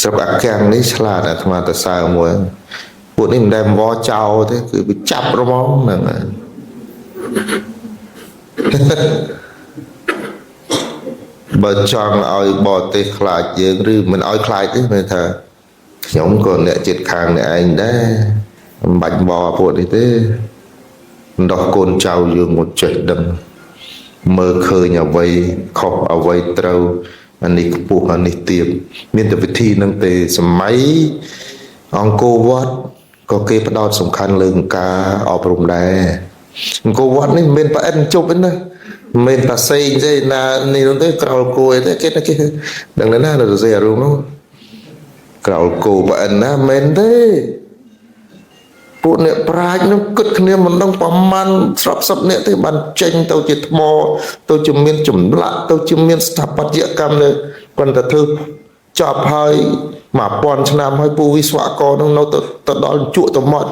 ស្រាប់អាកាំងនេះឆ្លាតអាត្មាទៅសើមួយពួកនេះមិនដែលវល់ចោលទេគឺវាចាប់រមងហ្នឹងបើចង់ឲ្យបរទេសខ្លាចយើងឬមិនឲ្យខ្លាចទេមានថាខ្ញុំក៏អ្នកចិត្តខាងអ្នកឯងដែរមិនបាច់បរពួកនេះទេដោះកូនចៅយើងមកចេះដឹងមើលឃើញអ្វីខុសអ្វីត្រូវអានេះខ្ពស់អានេះទាបមានតែវិធីនឹងទេសម័យអង្គរវត្តក៏គេផ្ដោតសំខាន់លើការអប់រំដែរអង្គរវត្តនេះមិនមែនប្រអិនជប់ទេណាមិនមែនតាសេងទេណានេះនោះទេក្រោលគួយទេគេដឹងណានៅសរសេររូបនោះក្រោលគោប្រអិនណាមិនមែនទេពួកអ្នកប្រាជ្ញនោះគិតគ្នាមិនដឹងប្រមាណស្រាប់សិបអ្នកទេបានចេញទៅជាថ្មទៅជាមានចម្លាក់ទៅជាមានស្ថាបត្យកម្មនៅគាត់ទៅធ្វើចប់ហើយ1000ឆ្នាំហើយពួកវិស្វករនោះនៅទៅដល់ជក់ទៅមក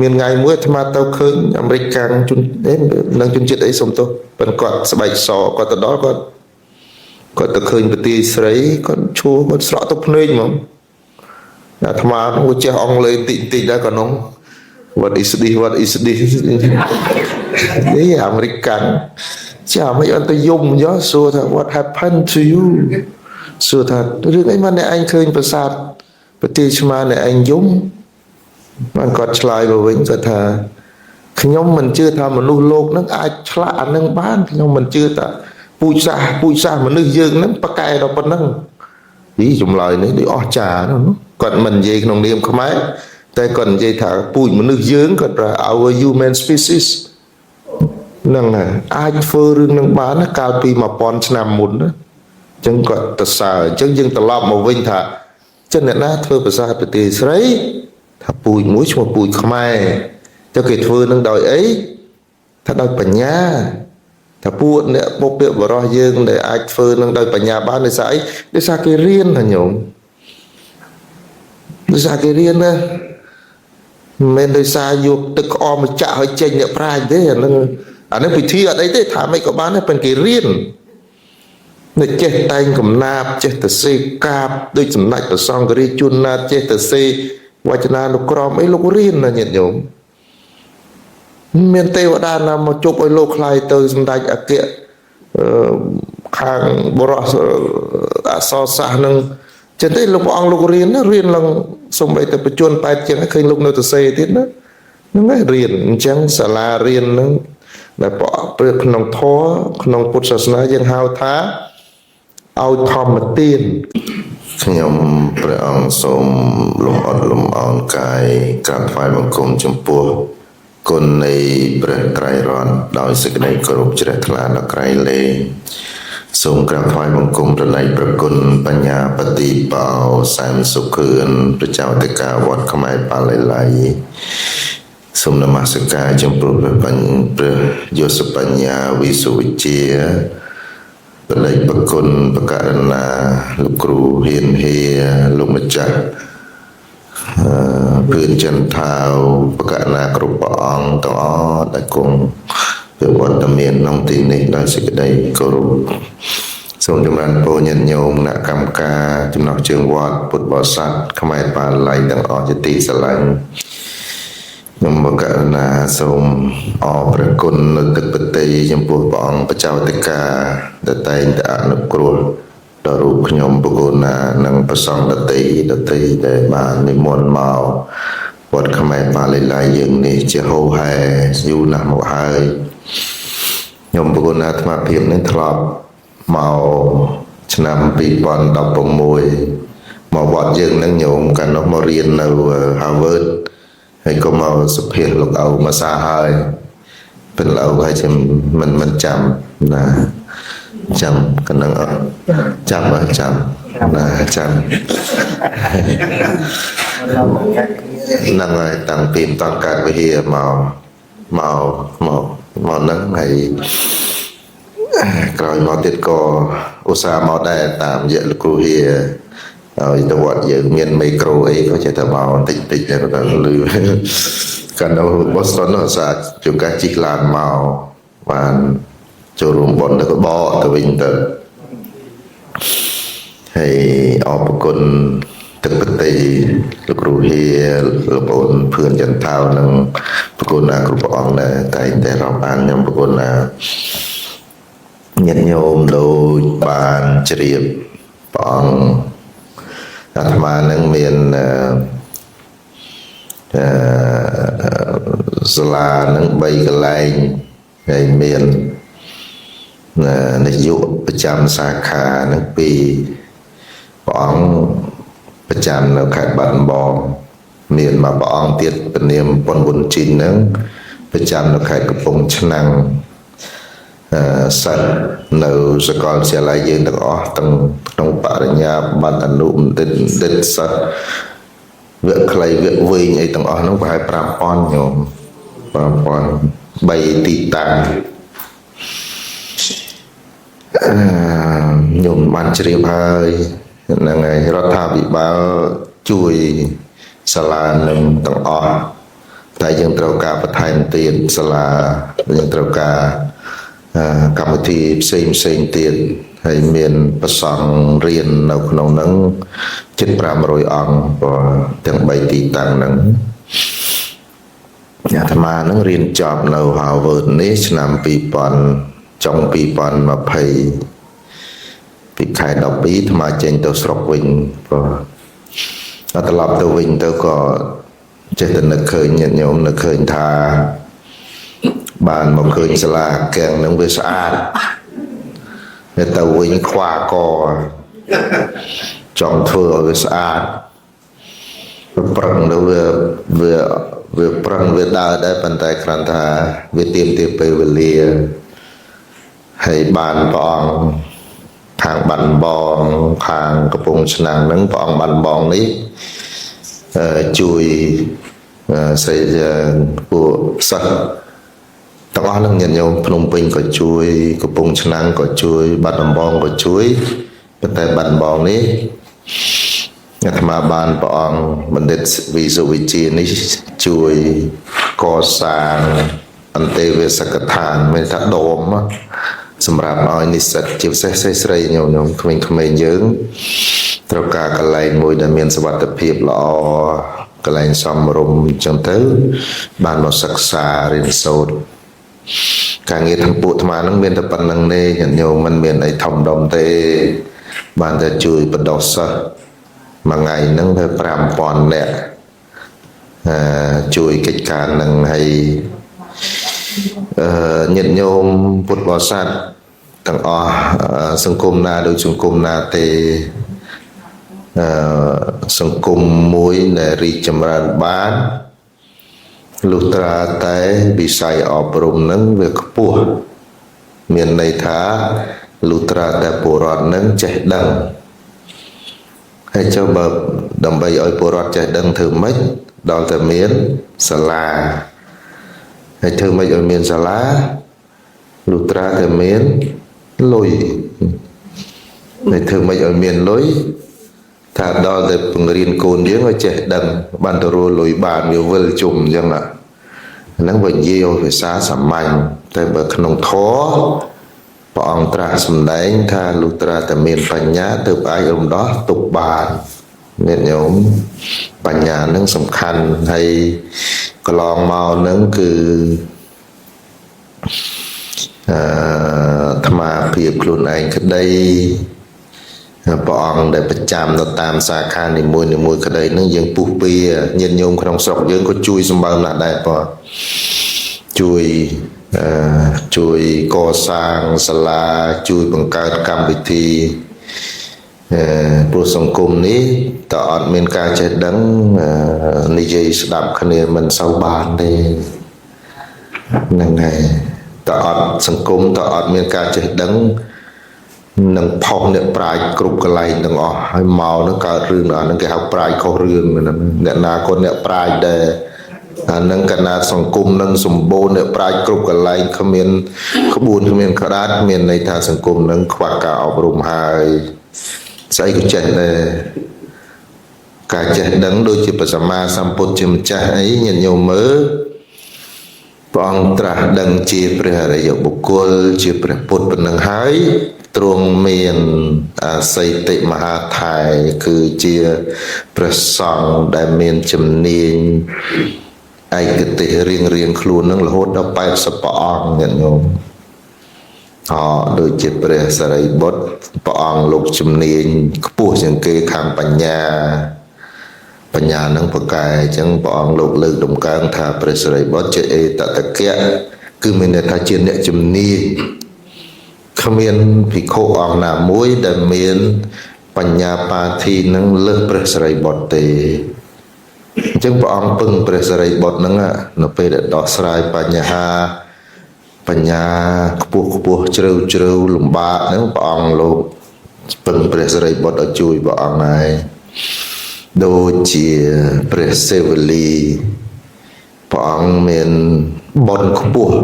មានថ្ងៃមួយអាត្មាទៅឃើញអាមេរិកកាំងជននឹងជនជាតិអីសុំទោសប៉ុន្តែគាត់ស្បែកសគាត់ទៅដល់គាត់ទៅឃើញប្រទេសស្រីគាត់ឈួរគាត់ស្រក់ទៅភ្នែកហ្មងអាត្មានោះចេះអង់គ្លេសតិចដែរក៏នោះ what is this នេះអាមេរិកកាំងចាមិនអត់ទៅយំយោសួរថា what happened to you សួរថារឿងអីមកអ្នកឯងឃើញប្រាសាទប្រទេសឆ្មាអ្នកឯងយំបានគាត់ឆ្លើយមកវិញគាត់ថាខ្ញុំមិនជឿថាមនុស្សលោកនឹងអាចឆ្លាក់អានឹងបានខ្ញុំមិនជឿថាពូជសាសមនុស្សយើងនឹងប្រកែកដល់ប៉ុណ្ណឹងចម្លើយនេះដូចអស្ចារ្យនោះគាត់មិននិយាយក្នុងនាមខ្មែរតែគាត់និយាយថាពូជមនុស្សយើងគាត់ថា our human species ហ្នឹងហើយអាចធ្វើរឿងនឹងបានកាលពី1000ឆ្នាំមុនណាអញ្ចឹងគាត់ទៅសើអញ្ចឹងយើងត្រឡប់មកវិញថាចិនអ្នកណាធ្វើភាសាប្រទេសស្រីថាពូជមួយឈ្មោះពូជខ្មែរទៅគេធ្វើនឹងដោយអីថាដោយបញ្ញាថាពួកអ្នកពុកពាក្យបរោះយើងដែលអាចធ្វើនឹងដោយបញ្ញាបានដោយសារអីដោយសារគេរៀនណាញោមដោយសារគេរៀនណាមិនដោយសារយកទឹកក្អមមកចាក់ឲ្យចេញអ្នកប្រាជ្ញទេអានឹងពិធីអត់អីទេថាមិនក៏បានដែរប៉ុន្តែគេរៀនអ្នកចេះតែងកំណាព្យចេះទៅសេកាបដូចសម្ដេចព្រះសង្ឃរាជជួនណាតចេះទៅសេវចនានុក្រមអីលោករៀនណាញាតិញោមមានទេវតាណាមកជប់ឲ្យលោកខ្លាយទៅសម្ដេចអគ្គខាងបរោះអសរសាស្ត្រនឹងចឹងទេលោកព្រះអង្គលោករៀនឡើងសំបីតែបច្ចុប្បន្ន8ជាងឃើញលោកនៅទៅសេទៀតណាហ្នឹងឯងរៀនអញ្ចឹងសាលារៀនហ្នឹងដែលព្រះក្នុងធម៌ក្នុងពុទ្ធសាសនាយើងហៅថាឲ្យធម្មទានខ្ញុំព្រះអង្គសូមលំអត់លំអោនកាយក្រាបថ្វាយបង្គំចំពោះគុណនៃព្រះត្រៃរតន៍ដោយសេចក្តីគោរពជ្រះថ្លាដល់ក្រៃលែងសូមក្រាបថ្វាយបង្គំប្រណិប្រគុណបញ្ញាបតិបោសែនសុខឿនព្រះចៅតេកាវត្តខ្មែរបាលីឡៃសូមនមស្ការចំពោះព្រះយសបញ្ញាវិសុវិជ្ជាប្រណិប្រគុណបកករណាលោកគ្រូហ៊ានហេលោកម្ចាស់ពឿនចន្ទថាបកណាគ្រប់ព្រះអង្គទាំងអស់ដែលគង់ពីវត្តមានក្នុងទីនេះដោយសេចក្តីគោរពសូមចម្រើនពរញាតិញោមគណៈកម្មការចំណោះជើងវត្តពុទ្ធបរិស័ទខ្មែរបាលីទាំងអស់ជាទីស្រឡាញ់ខ្ញុំបកណាសូមអរព្រះគុណនៅទឹកបតីចំពោះព្រះអង្គបច្ចោតិកាដែលតែងតែអនុគ្រោះដល់រូបខ្ញុំបកូនណានិងប្រសង់ដតីដែលបាននិមន្តមកវត្តខ្មែរបាលីឡៃយើងនេះជាហូហែយូរណាស់មកហើយខ្ញុំបកូនណាអាត្មាភាពនេះធ្លាប់មកឆ្នាំ2016មកវត្តយើងនឹងញោមកាលនោះមករៀននៅ Harvard ហើយក៏មកសុភាលោកឪមកសាហើយពេលលោកឪហើយខ្ញុំមិនចាំណាចាំកណ្ដឹងអត់ចាំណាចាំហ្នឹងហើយតាំងពីតកើតវិហារមកហ្នឹងហើយក្រោយមកទៀតក៏ឧស្សាហ៍មកដែរតាមរយៈលោកគ្រូហៀឲ្យទៅវត្តយើងមានមីក្រូអីក៏ចេះតែមកបន្តិចតែដល់លឺកាលនៅ Boston នោះសាជួនកាលជិះឡានមកបានចូលរួមបុណ្យទៅក៏បកទៅវិញទៅ ហើយអរគុណទឹកប្រតិលោកគ្រូហៀលោកប្អូនភឿនចន្ទថោនិងប្រគុណណាគ្រប់ព្រះអង្គដែលតែងតែរាប់អានខ្ញុំប្រគុណណាញាតិញោមដូចបានជ្រាបព្រះអង្គអាត្មានឹងមានសាលានឹង3កន្លែងហើយមាននាយកប្រចាំសាខានឹង2ព្រះអង្គប្រចាំនៅខេត្តបាត់ដំបងមានមួយព្រះអង្គទៀតព្រះនាមប៉ុនវុនជីននឹងប្រចាំនៅខេត្តកំពង់ឆ្នាំងសិស្សនៅសាកលវិទ្យាល័យយើងទាំងអស់ទាំងក្នុងបរិញ្ញាបត្រអនុបណ្ឌិតសិស្សវគ្គខ្លីវគ្គវែងអីទាំងអស់នោះប្រហែល 5,000 ញោម 5,000 3ទីតាំងខ្ញុំបានជ្រាបហើយហ្នឹងហើយរដ្ឋាភិបាលជួយសាលានឹងទាំងអស់តែយើងត្រូវការបន្ថែមទៀតសាលាយើងត្រូវការកម្មវិធីផ្សេងទៀតហើយមានប្រសង់រៀននៅក្នុងហ្នឹងជិត500អង្គទាំង3ទីតាំងហ្នឹងអាត្មានឹងរៀនចប់នៅ Harvard នេះឆ្នាំ2000ចុង2020ពីខែ12អាត្មាចេញទៅស្រុកវិញត្រឡប់ទៅវិញទៅក៏ចេះតែនឹកឃើញញាតិញោមនឹកឃើញថាបានមកឃើញសាលាកាំងនឹងវាស្អាតទៅវិញខ្វាកចង់ធ្វើឲ្យវាស្អាតប្រឹងទៅវាប្រឹងវាដើរដែរប៉ុន្តែគ្រាន់ថាវាទាមទារពេលវេលាហើយបានព្រះអង្គខាងបាត់ដំបងខាងកំពង់ឆ្នាំងហ្នឹងព្រះអង្គបាត់ដំបងនេះជួយស្រីពួកសិស្សទាំងអស់នឹងញាតិញោមភ្នំពេញក៏ជួយកំពង់ឆ្នាំងក៏ជួយបាត់ដំបងក៏ជួយប៉ុន្តែបាត់ដំបងនេះអាត្មាបានព្រះអង្គបណ្ឌិតវិសុវិជានេះជួយកសាងអន្តេវាសិកដ្ឋានមានថាដមសម្រាប់ឲ្យនិស្សិតជាពិសេសស្រីញោមក្មេងៗយើងត្រូវការកន្លែងមួយដែលមានសុវត្ថិភាពល្អកន្លែងសមរម្យអញ្ចឹងទៅបានមកសិក្សារៀនសូត្រការងារទាំងពួកអាត្មានឹងមានតែប៉ុណ្្នឹងទេញាតិញោមមិនមានអីធំដុំទេបានតែជួយបដោះសិស្សមួយថ្ងៃហ្នឹងទៅ 5,000 នាក់ជួយកិច្ចការនឹងឲ្យញាតិញោមពុទ្ធបរិស័ទទាំងអស់សង្គមណាដូចសង្គមណាទេសង្គមមួយដែលរីកចម្រើនបានលុះត្រាតែវិស័យអប់រំនឹងវាខ្ពស់មានន័យថាលុះត្រាតែពលរដ្ឋនឹងចេះដឹងហើយចុះបើដើម្បីឲ្យពលរដ្ឋចេះដឹងធ្វើម៉េចដល់តែមានសាលាហើយធ្វើម៉េចឲ្យមានសាលាលុះត្រាតែមានលុយហើយធ្វើម៉េចឲ្យមានលុយថាដល់តែបង្រៀនកូនយើងឲ្យចេះដឹងបានទៅរកលុយបានវាវិលជុំអញ្ចឹងហ្នឹងវានិយាយភាសាសាមញ្ញតែបើក្នុងធម៌ព្រះអង្គត្រាស់សម្ដែងថាលុះត្រាតែមានបញ្ញាទើបអាចរំដោះទុក្ខបានញាតិញោមបញ្ញានឹងសំខាន់ហើយកន្លងមកនឹងគឺអាត្មាភាពខ្លួនឯងក្តីព្រះអង្គដែលប្រចាំនៅតាមសាខានីមួយក្តីនឹងយើងពុះពៀញាតិញោមក្នុងស្រុកយើងក៏ជួយសម្បើមណាស់ដែរបងជួយកសាងសាលាជួយបង្កើតកម្មវិធីព្រោះសង្គមនេះតើអត់មានការចេះដឹងនិយាយស្ដាប់គ្នាមិនសូវបានទេហ្នឹងហើយតើអត់សង្គមតើអត់មានការចេះដឹងនឹងផុសអ្នកប្រាជ្ញគ្រប់កន្លែងទាំងអស់ហើយមកនឹងកើតរឿងហ្នឹងគេហៅប្រាជ្ញខុសរឿងអ្នកណាក៏អ្នកប្រាជ្ញដែរអានឹងកណាសង្គមនឹងសម្បូរអ្នកប្រាជ្ញគ្រប់កន្លែងគ្មានក្បួនគ្មានក្តារមានន័យថាសង្គមនឹងខ្វះការអប់រំហើយស្អីក៏ចេះដែរការចេះដឹងដូចជាព្រះសម្មាសម្ពុទ្ធជាម្ចាស់អីញាតិញោមមើលព្រះអង្គត្រាស់ដឹងជាព្រះអរិយបុគ្គលជាព្រះពុទ្ធប៉ុណ្ណឹងហើយ ទ្រង់មានអាស័យតិមហាថៃគឺជាព្រះសង្ឃដែលមានជំនាញឯកទេសរៀងខ្លួននឹងរហូតដល់80ព្រះអង្គញាតិញោមដូចជាព្រះសារីបុត្រព្រះអង្គលោកជំនាញខ្ពស់ជាងគេខាងបញ្ញានឹងប្រកែអញ្ចឹងព្រះអង្គលោកលើកដំកើងថាព្រះសារីបុត្រជាអេតតកៈគឺមានន័យថាជាអ្នកជំនាញគ្មានភិក្ខុអង្គណាមួយដែលមានបញ្ញាបាធិនឹងលើសព្រះសារីបុត្រទេអញ្ចឹងព្រះអង្គពឹងព្រះសារីបុត្រហ្នឹងនៅពេលដែលដោះស្រាយបញ្ហាបញ្ញាខ្ពស់ជ្រៅលំបាកហ្នឹងព្រះអង្គលោកពឹងព្រះសារីបុត្រឲ្យជួយព្រះអង្គហើយដូចជាព្រះសេវលីព្រះអង្គមានបុណ្យខ្ពស់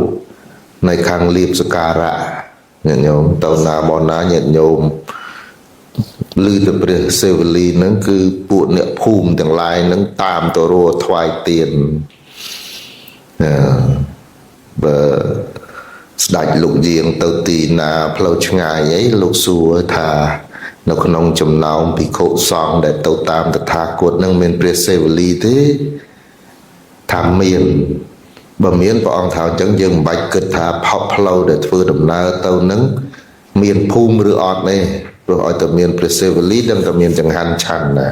នៅខាងលៀបសការៈញាតិញោមទៅណាមកណាញាតិញោមឮទៅព្រះសេវលីហ្នឹងគឺពួកអ្នកភូមិទាំងឡាយហ្នឹងតាមទៅរកថ្វាយទៀនបើស្ដេចលោកយាងទៅទីណាផ្លូវឆ្ងាយអីលោកសួរថានៅក្នុងចំណោមភិក្ខុសង្ឃដែលទៅតាមតថាគតនឹងមានព្រះសេវលីទេថាមានបើមានព្រះអង្គថាអញ្ចឹងយើងមិនបាច់គិតថាផុសផ្លូវដែលធ្វើដំណើរទៅនឹងមានភូមិឬអត់ទេព្រោះឲ្យតែមានព្រះសេវលីដឹងតែមានចង្ហាន់ឆាន់ណា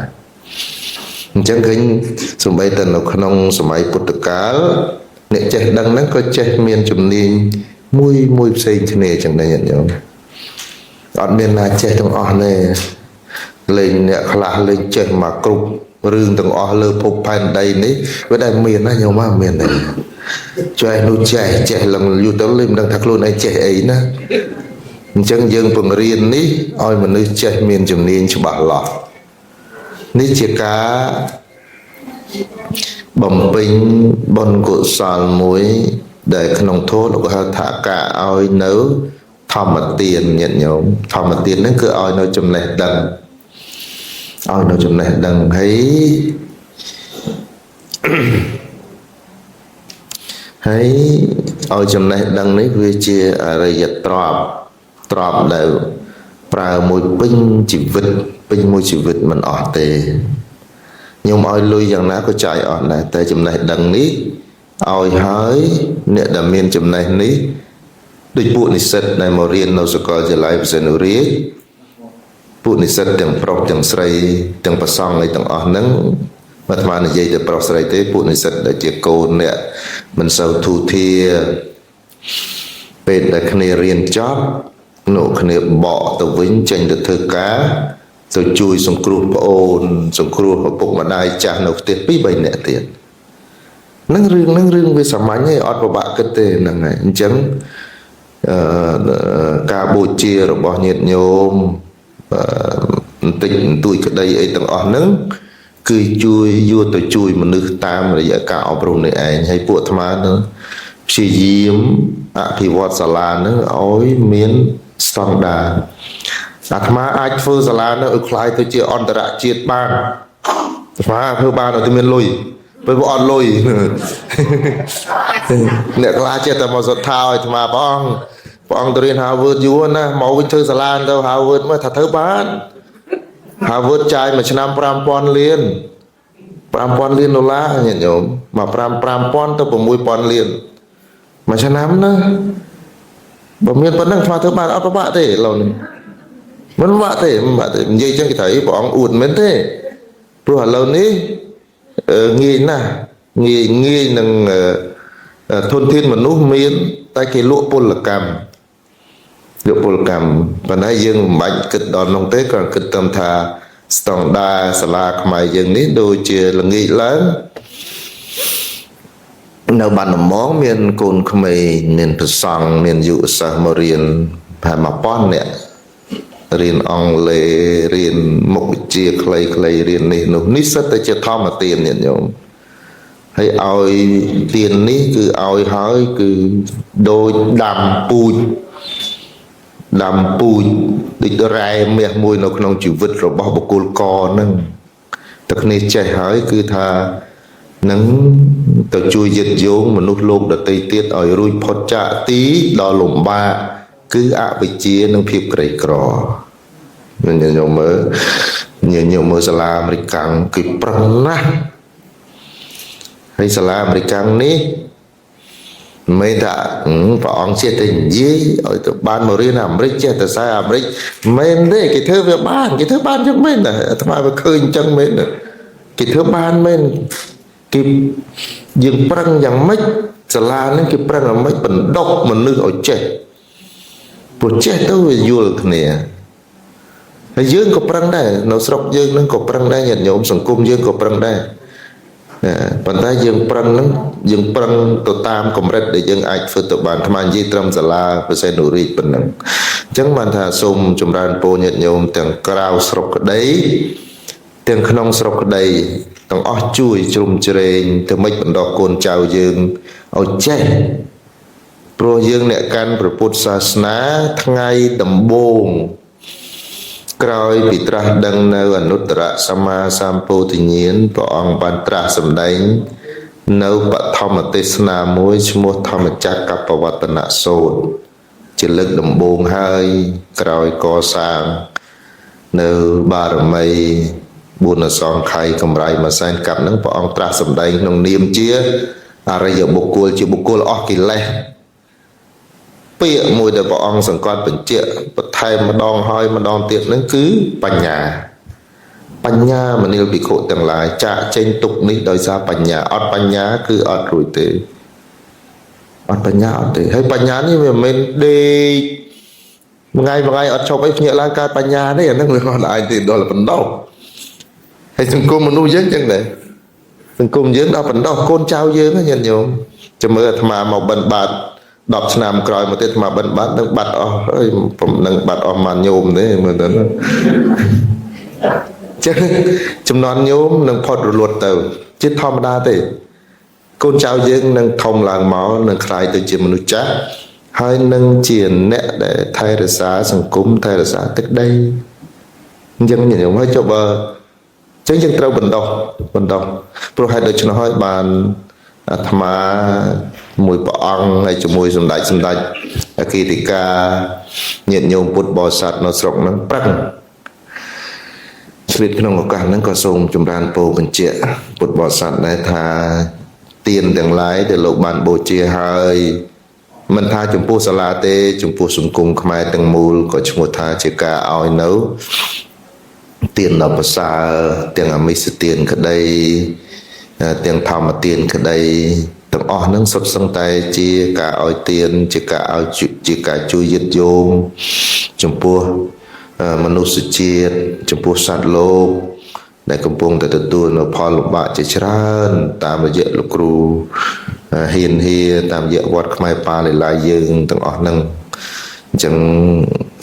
អញ្ចឹងឃើញសម្បីតែនៅក្នុងសម័យពុទ្ធកាលអ្នកចេះដឹងហ្នឹងក៏ចេះមានជំនាញមួយផ្សេងគ្នាចឹងដែរញាតិញោមអត់មានណាចេះទាំងអស់ទេលេងអ្នកខ្លះលេងចេះមកគ្រប់រឿងទាំងអស់លើភពផែនដីនេះវាដែលមានណាញោមមានទេចេះនោះចេះឡើងយូរទៅលេងមិនដឹងថាខ្លួនឯងចេះអីណាអញ្ចឹងយើងបង្រៀននេះឲ្យមនុស្សចេះមានជំនាញច្បាស់លាស់នេះជាការបំពេញបុណ្យកុសលមួយដែលក្នុងធម៌លោកហៅថាការឲ្យនៅធម្មទានញាតិញោមធម្មទានហ្នឹងគឺឲ្យនៅចំណេះដឹងឲ្យនៅចំណេះដឹងហើយឲ្យចំណេះដឹងនេះវាជាអរិយទ្រព្យដែលប្រើមួយពេញជីវិតមិនអស់ទេខ្ញុំឲ្យលុយយ៉ាងណាក៏ចាយអស់ដែរតែចំណេះដឹងនេះឲ្យហើយអ្នកដែលមានចំណេះនេះដូចពួកនិស្សិតដែលមករៀននៅសាកលវិទ្យាល័យបសេនុរាជពួកនិស្សិតទាំងប្រុសទាំងស្រីទាំងប្រសង់អីទាំងអស់ហ្នឹងអាត្មានិយាយទៅប្រុសស្រីទេពួកនិស្សិតដែលជាកូនអ្នកមិនសូវធូរធារពេលដែលគ្នារៀនចប់នោះគ្នាបកទៅវិញចេញទៅធ្វើការទៅជួយសង្គ្រោះប្អូនសង្គ្រោះឪពុកម្ដាយចាស់នៅផ្ទះ 2-3 នាក់ទៀតនឹងរឿងវាសាមញ្ញទេអត់ពិបាកគិតទេហ្នឹងហើយអញ្ចឹងការបូជារបស់ញាតិញោមបន្តិចបន្តួចក្តីអីទាំងអស់ហ្នឹងគឺជួយយកទៅជួយមនុស្សតាមរយៈការអប់រំនេះឯងហើយពួកអាត្មានឹងព្យាយាមអភិវឌ្ឍសាលាហ្នឹងឲ្យមានស្តង់ដារអាត្មាអាចធ្វើសាលាហ្នឹងឲ្យคล้ายទៅជាអន្តរជាតិបានអាត្មាធ្វើបានឲ្យតែមានលុយពេលអត់លុយអ្នកខ្លះចេះតែមកសុទ្ធថាឲ្យអាត្មាព្រះអង្គទៅរៀន Harvard យូរណាមកវិញធ្វើសាលាទៅ Harvard មកថាធ្វើបាន Harvard ចាយមួយឆ្នាំ 5,000 លាន 5,000 លានដុល្លារញាតិញោមមក 5,000 ទៅ 6,000 លានមួយឆ្នាំណាបើមានប៉ុណ្ណឹងធ្វើបានអត់ពិបាកទេឥឡូវនេះមិនពិបាកទេនិយាយចឹងគេថាព្រះអង្គអួតមែនទេព្រោះឥឡូវនេះងាយណាស់ងាយនឹងធនធានមនុស្សមានតែគេលក់ពលកម្មប៉ុន្តែយើងមិនបាច់គិតដល់នោះទេគ្រាន់គិតតាមថាស្តង់ដារសាលាខ្មែរយើងនេះដូចជាល្ងាចឡើងនៅបាត់ដំបងមានកូនក្មេងមានប្រសង់មានយុវសាស្ត្រមករៀនប្រហែល 1000 នាក់រៀនអង់គ្លេសរៀនមុខវិជ្ជាខ្លីៗរៀននេះសិតតែជាធម្មទានញាតិញោមហើយឲ្យទាននេះគឺឲ្យហើយគឺដូចដាំពូជដូចរ៉ែមាសមួយនៅក្នុងជីវិតរបស់បុគ្គលកហ្នឹងតែគ្នាចេះហើយគឺថានឹងទៅជួយយឹតយោងមនុស្សលោកដទៃទៀតឲ្យរួចផុតចាកទីដល់លំបាក cứ ạ bị chia nâng phiếp cây cỏ nên nhiều mơ xa la American cái prăng nát hay xa la American ní mấy ta bọn chết tình gì ở từ ban mà riêng Americ chết từ sai Americ mình đấy cái thứ ban cho mình là thằng mà khơi chân mình cái thứ ban mình cái dương prăng dạng mấy xa la nên cái prăng là mấy bẩn độc mà nước ở chết bột chết đâu về du lịch nè dương có prăng đây nó sọc dương nó có prăng đây nhận nhóm sòng cung dương có prăng đây bàn tay dương prăng tổ tam công rết để dương ạch phơi tổ bàn tham ăn di trâm giả la với xe nụ rít bình năng chẳng bàn thà xung chùm ran po nhận nhóm tiếng crowd sọc cái đấy tiếng khăn sọc cái đấy tiếng ó chui chùm chênh tiếng mấy bản đọc côn chào dương ở chết pro dương nè can pro put sa sná ngay đầm bông Kroi Pitra đăng nâu Anuttara Sama Sampo tự nhiên Bộ ông bàn tra xâm đánh nâu bạc thom ở Tesna mối mua thom ở chắc cặp vào vật nạ sôn chỉ lực đầm bồn hơi Kroi co sang nâu ba rầm mây buồn ở son khay cầm rai mà sang cặp nâng bộ ông tra xâm đánh nông niêm chia à ra giờ bục cua là ọc kỳ lẹ bây giờ mùi đời bọn ông sẵn con bình triệu bật thay mà đòn tiết nó cứ bánh nhà mà nếu bị khổ tưởng lại trả trên tục ní đời ra bánh nhà cứ ọt rồi thế ọt bánh nhà ọt thế hay bánh nhà như mình đi ngày ọt cho bấy nhẹ lan ca bánh nhà đấy nó người còn lại thì đó là phần đau hay thằng cô mà nuôi dưỡng chẳng này thằng cô dưỡng đó phần đau con trao dưỡng á nhận nhộm cho mơ mà màu bần bạt đọc nam còi một tiết mà bận bát nâng bát ơiผมnâng bát mà nhôm đấy mà đó chứ chấm non nhôm nâng phật ruột từ chứ thom đa thì con cháu dương nâng thông làng máu nâng khai từ chuyệnមនុស្សចាស់ហើយនឹងជាអ្នកដែលថែរក្សាសង្គមថែរក្សាទឹកដីអញ្ចឹងញញឹមហើយចុះបើអញ្ចឹងយើងត្រូវបណ្ដោះព្រោះហេតុដូច្នោះហើយបានអាត្មាមួយព្រះអង្គហើយជាមួយសម្ដេចអគ្គលេខាញាតិញោមពុទ្ធបរិស័ទនៅស្រុកហ្នឹងប្រឹងឆ្លៀតក្នុងឱកាសហ្នឹងក៏សូមចម្រើនពរបញ្ជាក់ពុទ្ធបរិស័ទដែរថាទានទាំងឡាយដែលលោកបានបូជាហើយមិនថាចំពោះសាលាទេចំពោះសង្គមខ្មែរទាំងមូលក៏ឈ្មោះថាជាការឲ្យនៅទានដល់ប្រសើរទាំងអមិសទានក្តីទាំងធម្មទានក្តីទាំងអស់ហ្នឹងសុទ្ធសឹងតែជាការឲ្យទានជាការឲ្យជាការជួយយឹតយោងចំពោះមនុស្សជាតិចំពោះសត្វលោកដែលកំពុងតែទទួលនៅផលលំបាកជាច្រើនតាមរយៈលោកគ្រូហ៊ានតាមរយៈវត្តខ្មែរប៉ាលីឡាយើងទាំងអស់ហ្នឹងអញ្ចឹង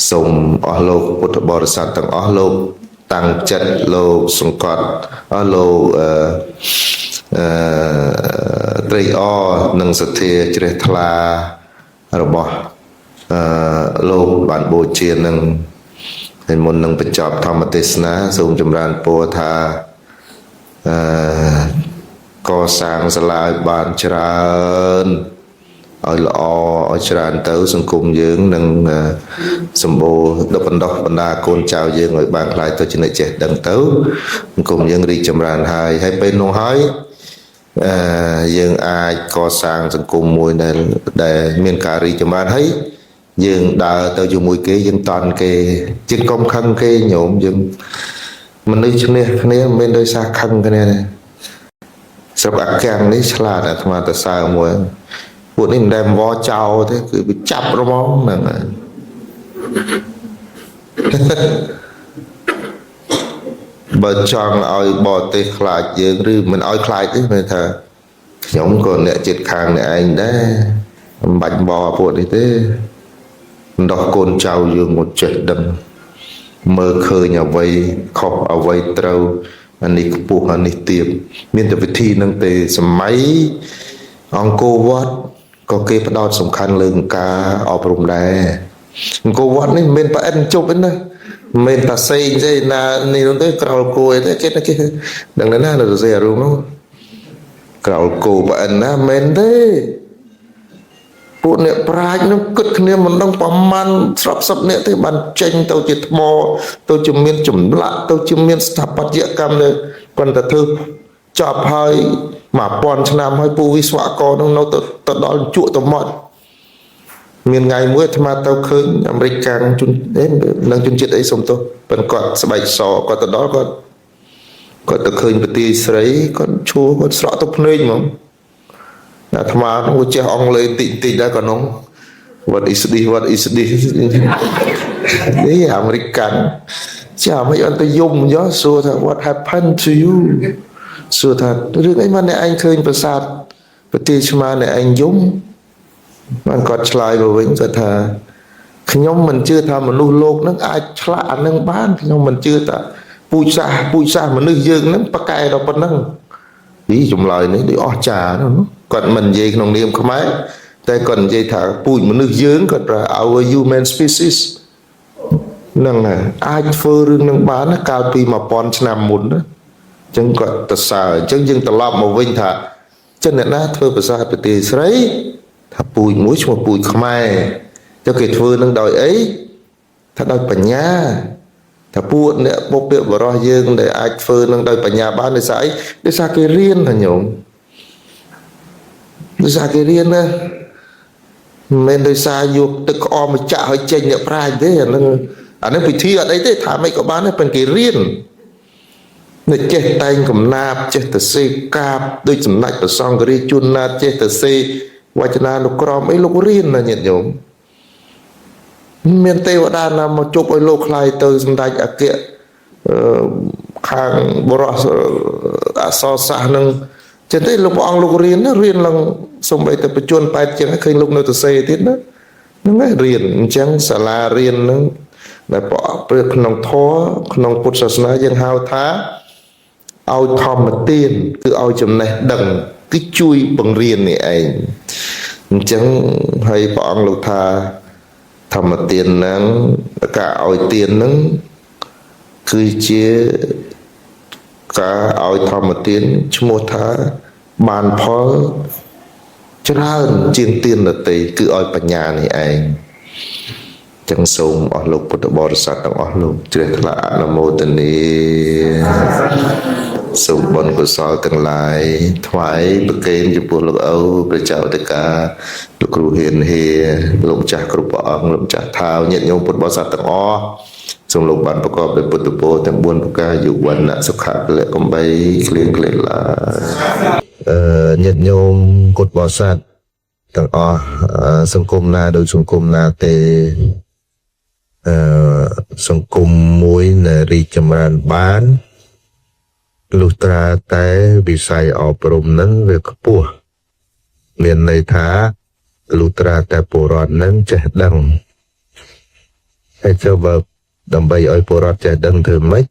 សូមអស់លោកពុទ្ធបរិស័ទទាំងអស់លោកតាំងចិត្តលោកសង្កត់អស់លោកត្រេកអរនិងសទ្ធាជ្រះថ្លារបស់លោកបានបូជានឹងហើយមុននឹងបញ្ចប់ធម្មទេសនាសូមចម្រើនពរថាកសាងសាលាឲ្យបានច្រើនឲ្យល្អឲ្យច្រើនទៅសង្គមយើងនឹងសម្បូរដល់បណ្ដោះបណ្ដាកូនចៅយើងឲ្យបានខ្លាយទៅជាអ្នកចេះដឹងទៅសង្គមយើងរីកចម្រើនហើយពេលនោះហើយយើងអាចកសាងសង្គមមួយដែលមានការរីកចម្រើនហើយយើងដើរទៅជាមួយគេយើងតន់គេជាកុំខឹងគេញោមយើងមនុស្សឈ្នះគ្នាមិនមែនដោយសារខឹងគ្នាទេស្រុកអាកាំងនេះឆ្លាតអាត្មាទៅសើមួយពួកនេះមិនដែលវល់ចោលទេគឺវាចាប់រមងហ្នឹងបើចង់ឲ្យបរទេសខ្លាចយើងឬមិនឲ្យខ្លាចទេមានថាខ្ញុំក៏អ្នកចិត្តខាងអ្នកឯងដែរមិនបាច់បរពួកនេះទេដោះកូនចៅយើងមកចេះដឹងមើលឃើញអ្វីខុសអ្វីត្រូវអានេះខ្ពស់អានេះទាបមានតែវិធីនឹងទេសម័យអង្គរវត្តក៏គេផ្ដោតសំខាន់លើការអប់រំដែរអង្គរវត្តនេះមិនមែនប្រអិនជប់ទេណាមិនមែនតាសេងទេណានេះនោះទេក្រោលគួយទេគេដឹងណានៅសរសេររូបនោះក្រោលគោប្រអិនណាមិនទេ ពួកអ្នកប្រាជ្ញនឹងគិតគ្នាមិនដឹងប្រមាណស្រាប់សពអ្នកទេបានចេញទៅជាថ្មទៅជាមានចម្លាក់ទៅជាមានស្ថាបត្យកម្មនៅគាត់ទៅធ្វើចប់ហើយ1000ឆ្នាំហើយពួកវិស្វករនឹងនៅទៅដល់ជក់ទៅមកមានថ្ងៃមួយអាត្មាទៅឃើញអាមេរិកកាំងជននឹងជនជាតិអីសុំទោសប៉ុន្តែគាត់ស្បែកសគាត់ទៅដល់គាត់ទៅឃើញប្រទេសស្រីគាត់ឈួរគាត់ស្រក់ទៅភ្នែកហ្មងអាត្មានោះចេះអង់គ្លេសតិចដែរក៏នោះ what is this នេះអាមេរិកកាំងចាមិនអត់ទៅយំយោសួរថា what happened to you សួរថារឿងអីមកអ្នកឯងឃើញប្រាសាទប្រទេសឆ្មាអ្នកឯងយំបានគាត់ឆ្លើយមកវិញគាត់ថាខ្ញុំមិនជឿថាមនុស្សលោកនឹងអាចឆ្លាក់អានឹងបានខ្ញុំមិនជឿថាពូជសាសន៍មនុស្សយើងនឹងប្រកែដល់ប៉ុណ្ណឹងចម្លើយនេះដូចអស្ចារ្យណាគាត់មិននិយាយក្នុងនាមខ្មែរតែគាត់និយាយថាពូជមនុស្សយើងគាត់ថា our human species នឹងអាចធ្វើរឿងនឹងបានកាលពី1000ឆ្នាំមុនណាអញ្ចឹងគាត់ទៅសើអញ្ចឹងយើងត្រឡប់មកវិញថាចិនអ្នកណាធ្វើភាសាប្រទេសស្រីថាពូជមួយឈ្មោះពូជខ្មែរទៅគេធ្វើនឹងដោយអីថាដោយបញ្ញាថាពួកអ្នកបុព្វបុរសយើងដែលអាចធ្វើនឹងដោយបញ្ញាបានដោយសារអីដោយសារគេរៀនថាញោមដោយសារគេរៀនណាមិនដោយសារយកទឹកក្អមមកចាក់ឲ្យចេញអ្នកប្រាជ្ញទេអានឹងពិធីអត់អីទេថាមិនក៏បានដែរប៉ុន្តែគេរៀនអ្នកចេះតែងកំណាព្យចេះទៅសេកាបដូចសម្ដេចព្រះសង្ឃរាជជួនណាតចេះទៅសេវចនានុក្រមអីលោករៀនណាញាតិញោមមានទេវតាណាមកជប់ឲ្យលោកខ្លាយទៅសម្ដេចអគ្គខាងបរោះអសរសាស្ត្រនឹងចឹងទេលោកព្រះអង្គលោករៀនឡើងសំបីតែបច្ចុប្បន្ន8ចឹងឃើញលោកនៅទៅសេទៀតណាហ្នឹងឯងរៀនអញ្ចឹងសាលារៀនហ្នឹងដែលព្រះក្នុងធម៌ក្នុងពុទ្ធសាសនាយើងហៅថាឲ្យធម្មទានគឺឲ្យចំណេះដឹងគឺជួយបង្រៀននេះឯងអញ្ចឹងហើយព្រះអង្គលោកថាធម្មទានហ្នឹងការឲ្យទានហ្នឹងគឺជាការឲ្យធម្មទានឈ្មោះថាបានផលច្រើនជាងទានដទៃគឺឲ្យបញ្ញានេះឯងចឹងសូមអស់លោកពុទ្ធបរិស័ទទាំងអស់លោកជ្រះថ្លាអនុមោទនាសូមបុណ្យកុសលទាំងឡាយថ្វាយប្រគេនចំពោះលោកឪព្រះចៅតកាលោកគ្រូហ៊ានហេលោកចាស់គ្រប់ព្រះអង្គលោកចាស់ថាវញាតិញោមពុទ្ធបរិស័ទទាំងអស់សូមលោកបានប្រកបដោយពុទ្ធពរទាំង4ប្រការយុវណ្ណៈសុខៈពលៈកំបីគ្លៀងគ្លេឡាញាតិញោមពុទ្ធបរិស័ទទាំងអស់សង្គមណាដោយសង្គមណាទេសង្គមមួយដែលរីកចម្រើនបានលុះត្រាតែវិស័យអប់រំនឹងវាខ្ពស់មានន័យថាលុះត្រាតែពលរដ្ឋនឹងចេះដឹងហើយចូលបើដើម្បីឲ្យពលរដ្ឋចេះដឹងធ្វើម៉េច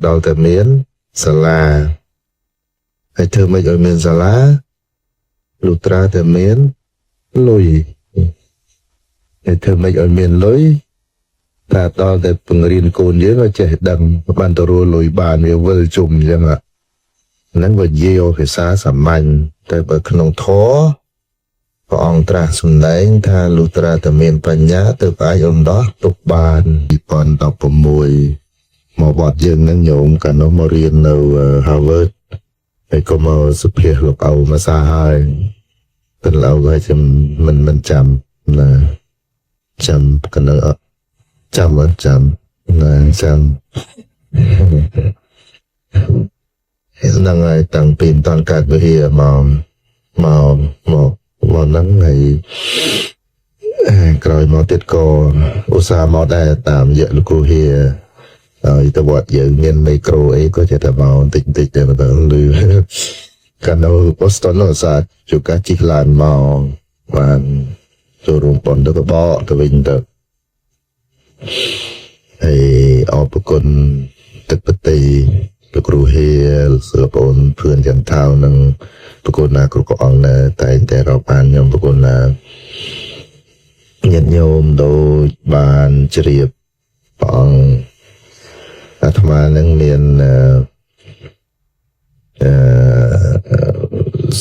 ដល់តែមានសាលាហើយធ្វើម៉េចឲ្យមានសាលាលុះត្រាតែមានលុយហើយធ្វើម៉េចឲ្យមានលុយតែដល់តែពង្រៀនកូនយើងឲ្យចេះដឹងបានទៅរលុយបានវាវិលជុំអញ្ចឹងហ្នឹងវានិយាយភាសាសាមញ្ញតែបើក្នុងធម៌ព្រះអង្គត្រាស់សម្ដែងថាលុះត្រាតែមានបញ្ញាទើបអាចអំដោះទុកបាន2016មកវត្តយើងហ្នឹងញោមកាលនោះមករៀននៅ Harvard ហើយក៏មកសុភាលោកឪមកសាហើយតែលោកឪហើយមិនចាំណាចាំកណ្ដឹងចាំណាចាំហ្នឹងហើយតាំងពីតនកើតវិហារមកហ្នឹងហើយក្រោយមកទៀតក៏ឧស្សាហ៍មកដែរតាមរយៈលោកគ្រូហៀហើយទៅវត្តយើងមានមីក្រូអីក៏ចេះតែមកបន្តិចតែមកទៅលឺកាលនៅ Boston នោះសាជួកាជីកឡានមកបានចូលរួមប៉ុនទៅបកទៅវិញទៅហើយអរគុណទឹកបតីលោកគ្រូហេលោកសិលបងភឿនចន្ទថាវនិងប្រគុណណាគ្រប់ព្រះអង្គដែលតែងតែរាប់អានខ្ញុំប្រគុណណាញាតិញោមដូចបានជ្រាបព្រះអង្គអាត្មានឹងមាន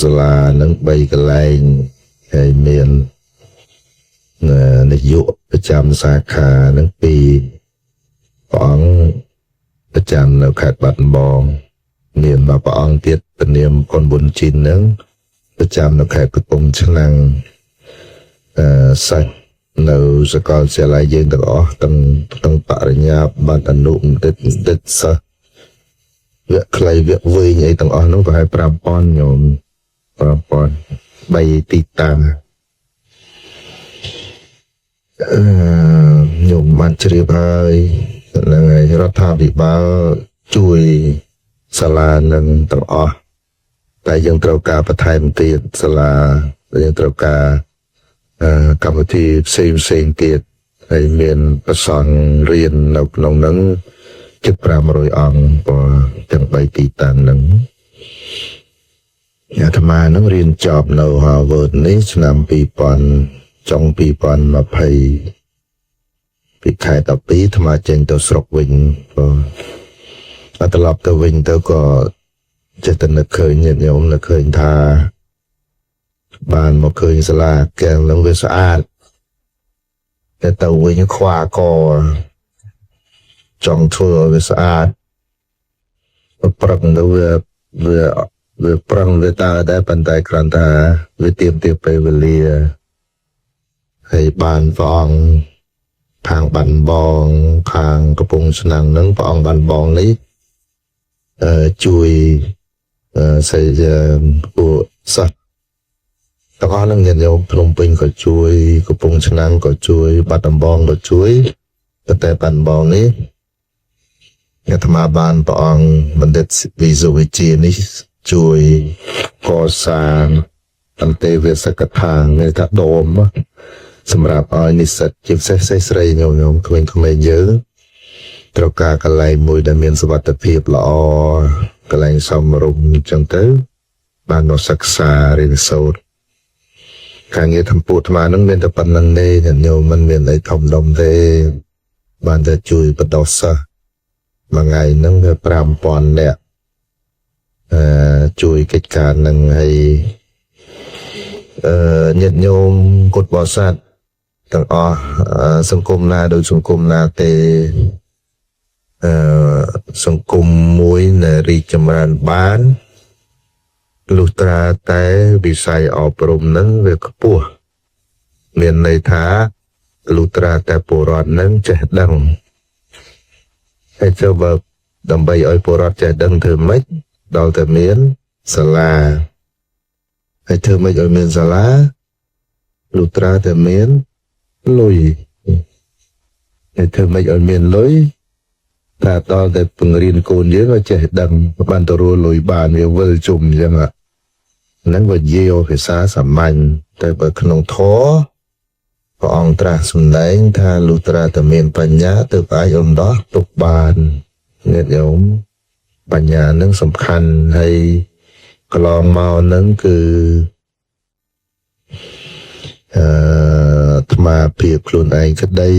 សាលានឹង3កន្លែងហើយមាន នាយកប្រចាំសាខានឹងពីព្រះអង្គប្រចាំនៅខេត្តបាត់ដំបងមានមកព្រះអង្គទៀតព្រះនាមកុនប៊ុនជីននឹងប្រចាំនៅខេត្តកំពង់ឆ្នាំងសាច់នៅសាកលវិទ្យាល័យយើងទាំងអស់ទាំងបរិញ្ញាបត្រអនុបណ្ឌិតសិស្សវគ្គខ្លីវគ្គវែងអីទាំងអស់នោះប្រហែល 5,000 ញោម 5,000 3ទីតាំងញោមបានជ្រាបហើយហ្នឹងហើយរដ្ឋាភិបាលជួយសាលានឹងទាំងអស់តែយើងត្រូវការបន្ថែមទៀតសាលាយើងត្រូវការកម្មវិធីផ្សេងទៀតហើយមានប្រសង់រៀននៅក្នុងហ្នឹងជិត 500 អង្គព្រោះទាំង3ទីតាំងហ្នឹងអាត្មានឹងរៀនចប់នៅ Harvard នេះឆ្នាំ 2000 ចុង 2020 ពីខែ 12 អាត្មាចេញទៅស្រុកវិញព្រោះត្រឡប់ទៅវិញទៅក៏ចេះតែនឹកឃើញញាតិញោមនឹកឃើញថាបានមកឃើញសាលាកាំងនឹងវាស្អាតតែទៅវិញខ្វះកចង់ធ្វើឲ្យវាស្អាតប្រឹងទៅវាប្រឹងវាតើតែប៉ុន្តែគ្រាន់តែវាទៀមពេលវេលាហើយបានព្រះអង្គខាងបាត់ដំបងខាងកំពង់ឆ្នាំងនឹងព្រះអង្គបាត់ដំបងនេះជួយសិស្សពួកសិស្សទាំងអស់នឹងញាតិញោមភ្នំពេញក៏ជួយកំពង់ឆ្នាំងក៏ជួយបាត់ដំបងក៏ជួយតែបាត់ដំបងនេះអាត្មាបានព្រះអង្គបណ្ឌិតវិសុវិជានេះជួយកសាងអន្តេវាសិកថានៃថាដមសម្រាប់ឲ្យនិស្សិតជាពិសេសស្រីញោមក្មេងៗយើងត្រូវការកន្លែងមួយដែលមានសុវត្ថិភាពល្អកន្លែងសមរម្យអញ្ចឹងទៅបានមកសិក្សារៀនសូត្រការងារធ្វើពួកអាត្មានឹងមានតែប៉ុណ្្នឹងទេញោមមិនមានអីធំដុំទេបានតែជួយបដោះសិស្សមួយថ្ងៃហ្នឹងវា 5,000 នាក់ជួយកិច្ចការនឹងឲ្យញាតិញោមពុទ្ធបរិស័ទទាំងអស់សង្គមណាដោយសង្គមណាទេសង្គមមួយដែលរីកចម្រើនបានលុះត្រាតែវិស័យអប់រំនឹងវាខ្ពស់មានន័យថាលុះត្រាតែពលរដ្ឋនឹងចេះដឹងហើយចូលបើដើម្បីឲ្យពលរដ្ឋចេះដឹងធ្វើម៉េចដល់តែមានសាលាហើយធ្វើម៉េចឲ្យមានសាលាលុះត្រាតែមានលុយហើយធ្វើម៉េចឲ្យមានលុយតែដល់តែពង្រៀនកូនយើងឲ្យចេះដឹងបានទៅរស់លុយបានវាវិលជុំអញ្ចឹងហ្នឹងវានិយាយភាសាសាមញ្ញតែបើក្នុងធម៌ព្រះអង្គត្រាស់សម្ដែងថាលុះត្រាតែមានបញ្ញាទើបអាចអំដោះទុកបានញាតិញោមបញ្ញានឹងសំខាន់ហើយកន្លងមកនឹងគឺអាត្មាភាពខ្លួនឯងក្តី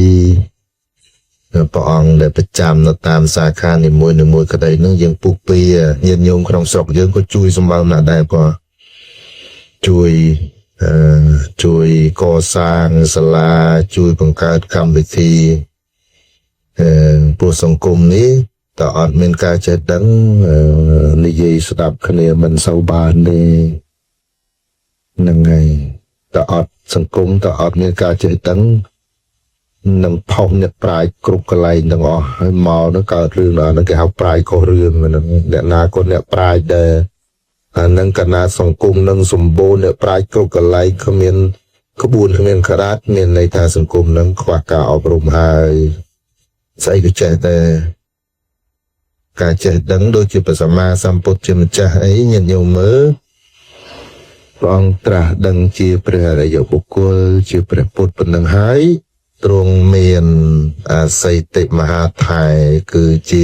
ព្រះអង្គដែលប្រចាំនៅតាមសាខានីមួយៗក្តីនឹងយើងពុះពៀញាតិញោមក្នុងស្រុកយើងក៏ជួយសម្បើមណាស់ដែរក៏ជួយកសាងសាលាជួយបង្កើតកម្មវិធីពួកសង្គមនេះតើអត់មានការចេះដឹងនិយាយស្ដាប់គ្នាមិនសូវបានទេហ្នឹងហើយតើអត់សង្គមតើអត់មានការចេះដឹងនឹងផុសអ្នកប្រាជ្ញគ្រប់កន្លែងទាំងអស់ហើយមកនោះកើតរឿងដល់ហ្នឹងគេហៅប្រាជ្ញខុសរឿងហ្នឹងអ្នកណាក៏អ្នកប្រាជ្ញដែរអានឹងកណាសង្គមនឹងសម្បូរអ្នកប្រាជ្ញគ្រប់កន្លែងគ្មានក្បួនគ្មានក្រាតមានន័យថាសង្គមនឹងខ្វះការអប់រំហើយស្អីក៏ចេះតែការចេះដឹងដូចជាព្រះសម្មាសម្ពុទ្ធជាម្ចាស់អីញាតិញោមមើលព្រះអង្គត្រាស់ដឹងជាព្រះអរិយបុគ្គលជាព្រះពុទ្ធប៉ុណ្ណឹងហើយទ្រង់មានអាស័យតិមហាថៃគឺជា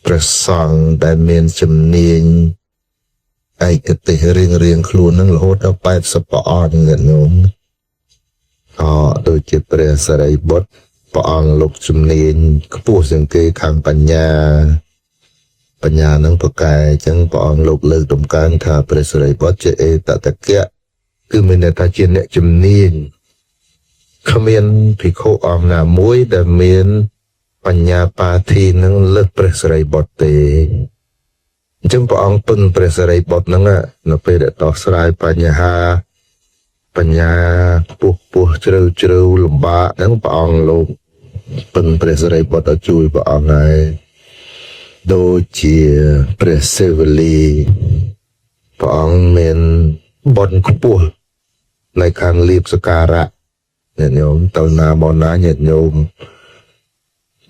ព្រះសង្ឃដែលមានជំនាញឯកទេសរៀងខ្លួននឹងរហូតដល់80ព្រះអង្គញាតិញោមដូចជាព្រះសារីបុត្រព្រះអង្គលោកជំនាញខ្ពស់ជាងគេខាងបញ្ញានឹងប្រកែអញ្ចឹងព្រះអង្គលោកលើកតម្កើងថាព្រះសារីបុត្រជាអេតតកៈគឺមានន័យថាជាអ្នកជំនាញ គ្មានភិក្ខុអង្គណាមួយដែលមានបញ្ញាបាធីនឹងលើកព្រះសិរីបុត្រទេអញ្ចឹងព្រះអង្គពឹងព្រះសិរីបុត្រហ្នឹងនៅពេលដែលដោះស្រាយបញ្ហាបញ្ញាពោះជ្រៅជ្រៅលំបាកហ្នឹងព្រះអង្គលោកពឹងព្រះសិរីបុត្រឲ្យជួយព្រះអង្គហើយដូចជាព្រះសិវលីព្រះអង្គមានបុណ្យខ្ពស់នៅខាងលៀបសការៈញាតិញោមទៅណាមកណាញាតិញោម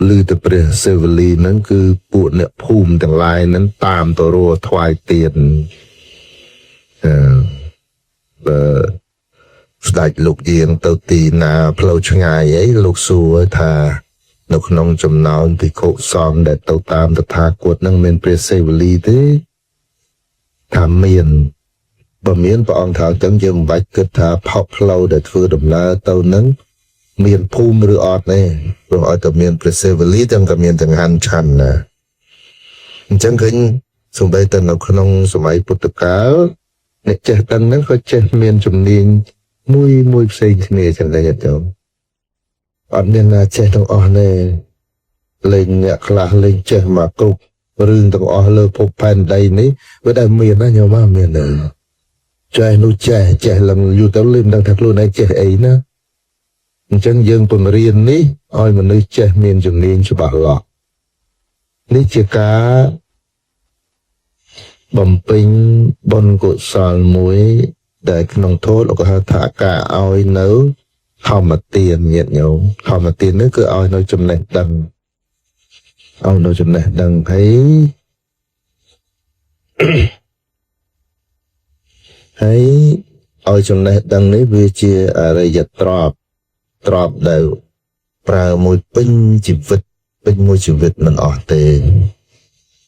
ឮទៅព្រះសិវលីហ្នឹងគឺពួកអ្នកភូមិទាំងឡាយហ្នឹងតាមទៅរស់ថ្វាយទៀនស្ដេចលោកយាងទៅទីណាផ្លូវឆ្ងាយអីលោកសួរថានៅក្នុងចំណោមភិក្ខុសង្ឃដែលទៅតាមតថាគតហ្នឹងមានព្រះសិវលីទេថាមានបើមានព្រះអង្គថាអញ្ចឹងយើងមិនបាច់គិតថាផុសផ្លូវដែលធ្វើដំណើរទៅហ្នឹងមានភូមិឬអត់ទេព្រោះឲ្យតែមានព្រះសិវលីទាំងតែមានទាំងហាន់ឆាន់ណាអញ្ចឹងឃើញសូម្បីតែនៅក្នុងសម័យពុទ្ធកាលអ្នកចេះដឹងហ្នឹងក៏ចេះមានជំនាញមួយផ្សេងគ្នាចឹងដែរទៅអត់មានណាចេះទាំងអស់ទេលេងអ្នកខ្លះលេងចេះមកគ្រប់រឿងទាំងអស់លើភពផែនដីនេះវាដែលមានណាញោមមានទេចេះនោះចេះឡើងយូរទៅលឹមដឹងថាខ្លួនឯងចេះអីណាអញ្ចឹងយើងពង្រៀននេះឲ្យមនុស្សចេះមានជំនាញច្បាស់លាស់នេះជាការបំពេញបុណ្យកុសលមួយដែលក្នុងធម៌លោកហៅថាការឲ្យនៅធម្មទានញាតិញោមធម្មទាននេះគឺឲ្យនៅចំណេះដឹងឲ្យនៅចំណេះដឹងហើយឲ្យចំណេះដឹងនេះវាជាអរិយទ្រព្យដែលប្រើមួយពេញជីវិតមិនអស់ទេ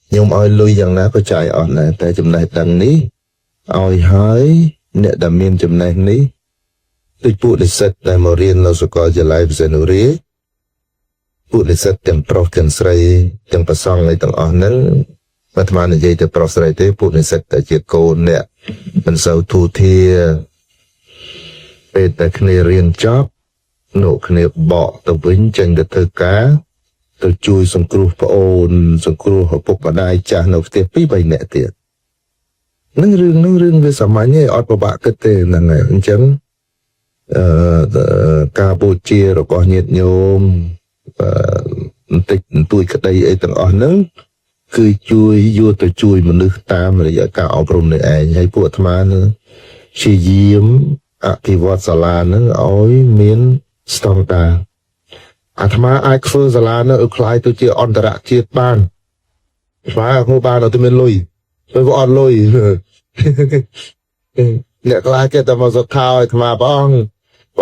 ខ្ញុំឲ្យលុយយ៉ាងណាក៏ចាយអស់ដែរតែចំណេះដឹងនេះឲ្យហើយអ្នកដែលមានចំណេះនេះដូចពួកនិស្សិតដែលមករៀននៅសាកលវិទ្យាល័យបសេនុរាពួកនិស្សិតទាំងប្រុសទាំងស្រីទាំងប្រសង់ឯទាំងអស់ហ្នឹងអាត្មានិយាយទៅប្រុសស្រីទេពួកនិស្សិតតែជាកូនអ្នកមិនសូវទូធាពេលតែគ្នារៀនចប់នោះគ្នាបកទៅវិញចេញទៅធ្វើការទៅជួយសង្គ្រោះប្អូនសង្គ្រោះឪពុកម្ដាយចាស់នៅផ្ទះ2-3នាក់ទៀតនឹងរឿងវាសាមញ្ញឯងអត់ពិបាកគិតទេហ្នឹងហើយអញ្ចឹងការបូជារបស់ញាតិញោមបន្តិចបន្តួចក្តីអីទាំងអស់ហ្នឹងគឺជួយយកទៅជួយមនុស្សតាមរយៈការអប់រំនេះឯងហើយពួកអាត្មានឹងព្យាយាមអភិវឌ្ឍសាលាហ្នឹងឲ្យមានស្តង់ដារអាត្មាអាចធ្វើសាលាហ្នឹងឲ្យคล้ายទៅជាអន្តរជាតិបានស្វាគមន៍បានអត់មានលុយពេលក៏អត់លុយអ្នកខ្លះគេតែមកសត្វថោឲ្យអាត្មាព្រះ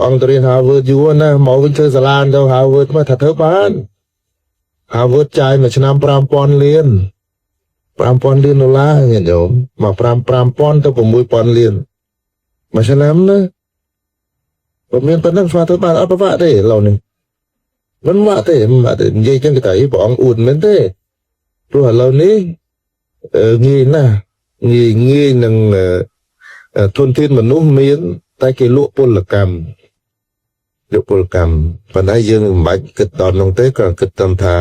អង្គទៅរៀន Harvard យូរណាស់មកវិញធ្វើសាលាទៅ Harvard មកថាធ្វើបាន Harvard ចាយមួយឆ្នាំ5,000 លានដុល្លារញាតិញោមមក5,000ទៅ6,000 លានមួយឆ្នាំណាបើមានប៉ុណ្ណឹងស្មើធ្វើបានអត់ពិបាកទេឥឡូវនេះមិនពិបាកទេនិយាយចឹងគេថាព្រះអង្គអួតមែនទេព្រោះឥឡូវនេះងាយណាស់ងាយនឹងធនធានមនុស្សមានតែគេលក់ពលកម្មប៉ុន្តែយើងមិនបាច់គិតដល់នោះទេគ្រាន់គិតតាមថា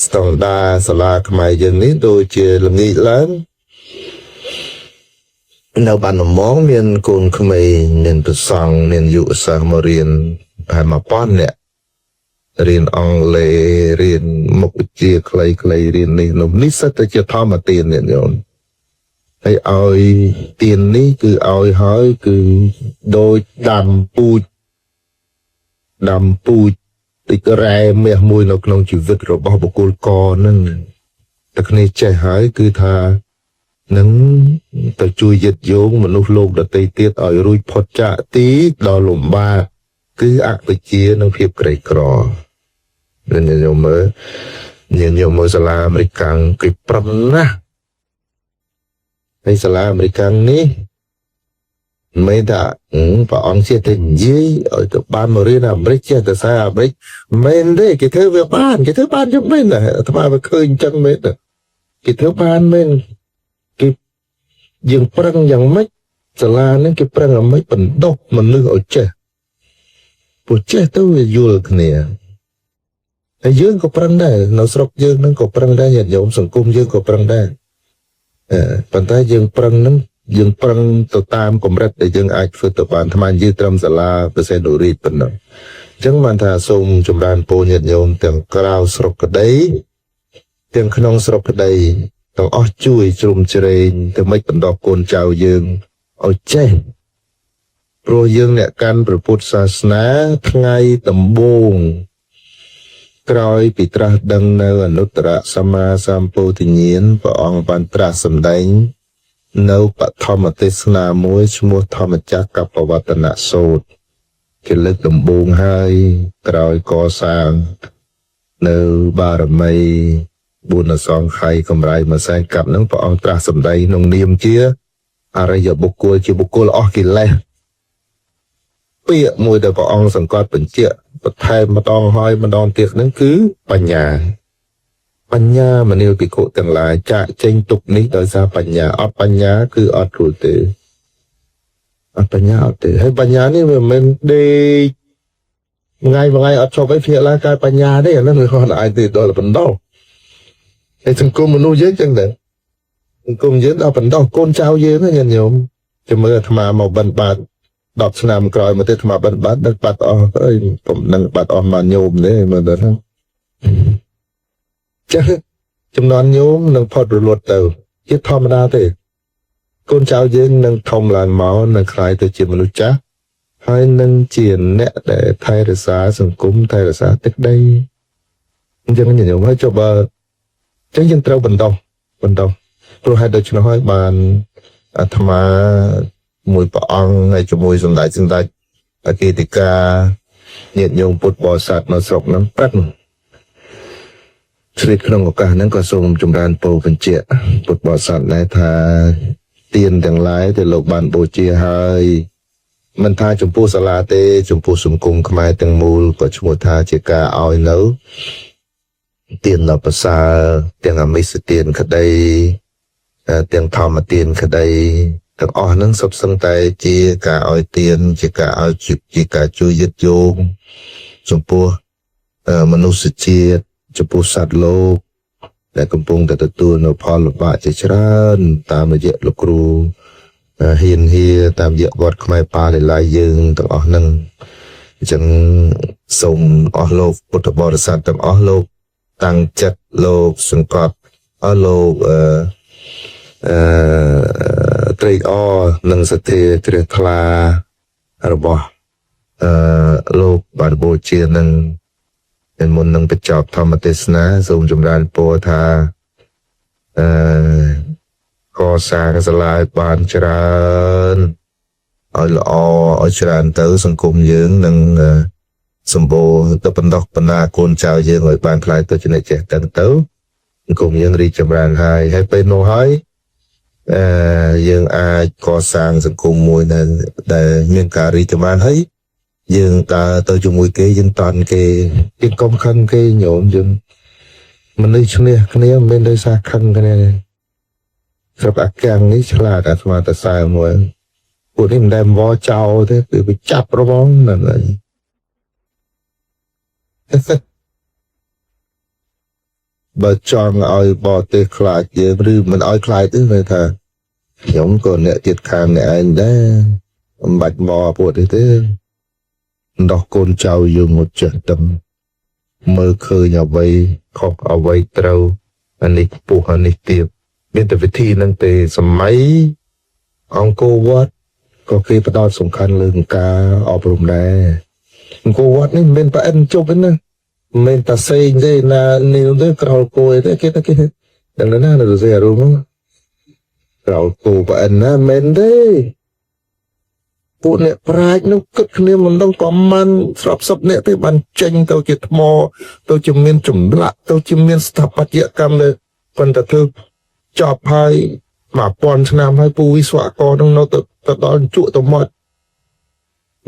ស្តង់ដារសាលាខ្មែរយើងនេះដូចជាល្ងាចឡើងនៅបានដំងមានកូនក្មេងមានប្រសង់មានយុវសាស្ត្រមករៀនប្រហែល 1000 នាក់រៀនអង់គ្លេសរៀនមុខវិជ្ជាខ្លីៗរៀននេះសិតតែជាធម្មទាននេះយោហើយឲ្យទាននេះគឺឲ្យហើយគឺដូចដាំពូជតិចរ៉ែមាសមួយនៅក្នុងជីវិតរបស់បុគ្គលកហ្នឹងតែគ្នាចេះហើយគឺថានឹងទៅជួយយឹតយោងមនុស្សលោកដទៃទៀតឲ្យរួចផុតចាកទីដល់លំបាកគឺអវិជ្ជានិងភាពក្រីក្រនឹងញោមមើលសាលាអាមេរិកគេប្រឹងណាស់ហើយសាលាអាមេរិកនេះមិនថាព្រះអង្គជាតែនិយាយឲ្យទៅបានមករៀនអាមេរិកចេះតែសារអាមេរិកមិនទេគេធ្វើវាបានយ៉ាងម៉េចណាអាត្មាវាឃើញអញ្ចឹងមែនគេធ្វើបានមែនគេយើងប្រឹងយ៉ាងម៉េចសាលាហ្នឹងគេប្រឹងអាម៉េចបណ្ដុះមនុស្សឲ្យចេះ ព្រោះចេះទៅវាយល់គ្នាហើយយើងក៏ប្រឹងដែរនៅស្រុកយើងនឹងក៏ប្រឹងដែរញាតិញោមសង្គមយើងក៏ប្រឹងដែរប៉ុន្តែយើងប្រឹងនឹងយើងប្រឹងទៅតាមកម្រិតដែលយើងអាចធ្វើទៅបានអាត្មានិយាយត្រឹមសាលាប្រសេនុរីតប៉ុណ្ណឹងអញ្ចឹងបានថាសូមចម្រើនពរញាតិញោមទាំងក្រៅស្រុកក្តីទាំងក្នុងស្រុកក្តីទាំងអស់ជួយជ្រុំជ្រែងទៅមិនបណ្ដោះកូនចៅយើងឲ្យចេះព្រោះយើងអ្នកកាន់ព្រះពុទ្ធសាសនាថ្ងៃដំបូងក្រោយពីត្រាស់ដឹងនៅអនុត្តរសម្មាសម្ពោធិញ្ញាណព្រះអង្គបានត្រាស់សម្ដែងនៅបឋមទេសនាមួយឈ្មោះធម្មចក្រកប្បវត្តនសូត្រជាលើកដំបូងហើយក្រោយកសាងនៅបារមីបុណ្យសង្ឃៃកម្រៃមួយសែនកាប់នឹងព្រះអង្គត្រាស់សម្ដែងក្នុងនាមជាអរិយបុគ្គលជាបុគ្គលអស់កិលេសពាក្យមួយដែលព្រះអង្គសង្កត់បញ្ជាក់បន្ថែមម្ដងហើយម្ដងទៀតហ្នឹងគឺបញ្ញាមនាលភិក្ខុទាំងឡាយចាកចេញទុកនេះដោយសារបញ្ញាអត់បញ្ញាគឺអត់រួចទេអត់បញ្ញាអត់ទេហើយបញ្ញានេះវាមិនដេកថ្ងៃអត់ចប់អីភាកឡើងកើតបញ្ញាទេអានោះវាគាត់អាចទៅដល់បណ្ដោះហើយសង្គមមនុស្សយើងចឹងដែរសង្គមយើងដល់បណ្ដោះកូនចៅយើងណាញាតិញោមចាំមើលអាត្មាមកបិណ្ឌបាត10ឆ្នាំក្រោយមកទេអាត្មាបិណ្ឌបាតដឹកបាត់អស់អើយผมនឹងបាត់អស់មកញោមទេមើលទៅហ្នឹងចាចំនួនញោមនឹងផុតរលត់ទៅជាធម្មតាទេកូនចៅយើងនឹងធំឡើងមកនឹងខ្លាយទៅជាមនុស្សចាស់ហើយនឹងជាអ្នកដែលថែរក្សាសង្គមថែរក្សាទឹកដីអញ្ចឹងញោមហើយចុះបើអញ្ចឹងយើងត្រូវបណ្ដោះព្រោះហេតុដូច្នោះហើយបានអាត្មាមួយព្រះអង្គហើយជាមួយសម្ដេចអគ្គតិកាញាតិញោមពុទ្ធបរិស័ទនៅស្រុកហ្នឹងប្រឹកជ្រាបក្នុងឱកាសហ្នឹងក៏សូមចម្រើនពរបញ្ជាក់ពុទ្ធបរិស័ទដែរថាទានទាំងឡាយដែលលោកបានបូជាហើយមិនថាចំពោះសាលាទេចំពោះសង្គមខ្មែរទាំងមូលក៏ឈ្មោះថាជាការឲ្យនៅទានដល់ប្រសើរទាំងអមិសទានក្តីទាំងធម្មទានក្តីទាំងអស់ហ្នឹងសុទ្ធសឹងតែជាការឲ្យទានជាការឲ្យជាការជួយយឹតយោងចំពោះមនុស្សជាតិចំពោះសត្វលោកដែលកំពុងតែទទួលនៅផលលំបាកជាច្រើនតាមរយៈលោកគ្រូហ៊ានតាមរយៈវត្តខ្មែរប៉ាលីឡៃយើងទាំងអស់ហ្នឹងអញ្ចឹងសូមអស់លោកពុទ្ធបរិស័ទទាំងអស់លោកតាំងចិត្តលោកសង្កត់អស់លោកត្រេកអរនិងសទ្ធាជ្រះថ្លារបស់លោកបានបូជានឹងមុននឹងបញ្ចប់ធម្មទេសនាសូមចម្រើនពរថាកសាងសាលាបានច្រើនឲ្យល្អឲ្យច្រើនទៅសង្គមយើងនឹងសម្បូរទៅបណ្ដោះបណ្ដាកូនចៅយើងឲ្យបានខ្លាយទៅជាអ្នកចេះដឹងទៅសង្គមយើងរីកចម្រើនហើយពេលនោះហើយយើងអាចកសាងសង្គមមួយដែលមានការរីកចម្រើនហើយយើងដើរទៅជាមួយគេយើងតន់គេយើងកុំខឹងគេញោមយើងមនុស្សឈ្នះគ្នាមិនមែនដោយសារខឹងគ្នាទេស្រាប់អាកាំងនេះឆ្លាតអាស្មាតសើមួយពួកនេះមិនដែលវល់ចោលទេគឺវាចាប់រវងហ្នឹងហើយបើចង់ឲ្យបរទេសខ្លាចយើងឬមិនឲ្យខ្លាចទេគេថាខ្ញុំក៏អ្នកចិត្តខាងអ្នកឯងដែរមិនបាច់មកពួកនេះទេដោះកូនចៅយើងមកចេះដឹងមើលឃើញអ្វីខុសអ្វីត្រូវអានេះពុះអានេះទៀតមានតែវិធីហ្នឹងទេសម័យអង្គរវត្តក៏គេផ្ដោតសំខាន់លើការអប់រំដែរអង្គរវត្តនេះមិនមែនប្រអិនជប់ទេណាមិនមែនតាសេងទេណានេះទេក្រោលគួយទេគេដឹងណានៅសេអារុំក្រោលគួប្រអិនណាមិនមែនទេពួកអ្នកប្រាជ្ញនោះគិតគ្នាមិនដឹងប្រមាណស្រាប់សពអ្នកទេបានចេញទៅជាថ្មទៅជាមានចម្លាក់ទៅជាមានស្ថាបត្យកម្មនៅប៉ុន្តែធ្វើចប់ហើយ1000ឆ្នាំហើយពូវិស្វករនឹងនៅទៅដល់ជក់ទៅមក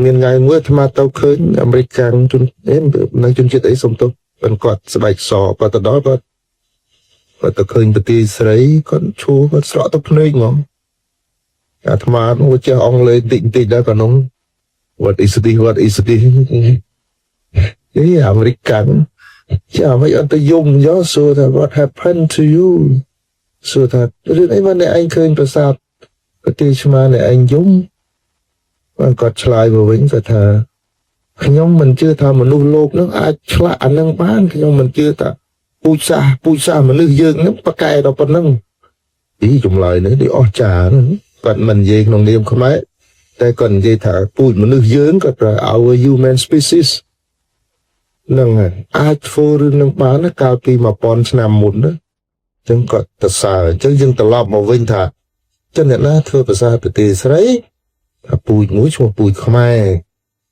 មានថ្ងៃមួយអាត្មាទៅឃើញអាមេរិកកាំងជននៅជនជាតិអីសុំទៅប៉ុន្តែគាត់ស្បែកសគាត់ទៅដល់គាត់ទៅឃើញប្រទេសស្រីគាត់ឈួរគាត់ស្រក់ទៅភ្នែកហ្មងអាត្មានោះចេះអង់គ្លេសតិចដែរក៏នោះ what is this cái American chả mấy anh ta dùng gió xua thật what happened to you xua thật rồi đấy vấn đề anh khơiประสาทcái tí mà này anh dùngมันก็ឆ្លើយមកវិញគាត់ថាខ្ញុំមិនជឿថាមនុស្សលោកនឹងអាចឆ្លាក់អានឹងបានខ្ញុំមិនជឿថាពូជសាសមនុស្សយើងនឹងប្រកែដល់ប៉ុណ្ណឹងចម្លើយនេះដូចអស្ចារ្យណាគាត់មិននិយាយក្នុងនាមខ្មែរតែគាត់និយាយថាពូជមនុស្សយើងគាត់ថា our human species នឹងអាចធ្វើរឿងនឹងបានកាលពី1000ឆ្នាំមុនណាអញ្ចឹងគាត់ទៅសើអញ្ចឹងយើងត្រឡប់មកវិញថាចឹងអ្នកណាធ្វើភាសាប្រទេសស្រីថាពូជមួយឈ្មោះពូជខ្មែរ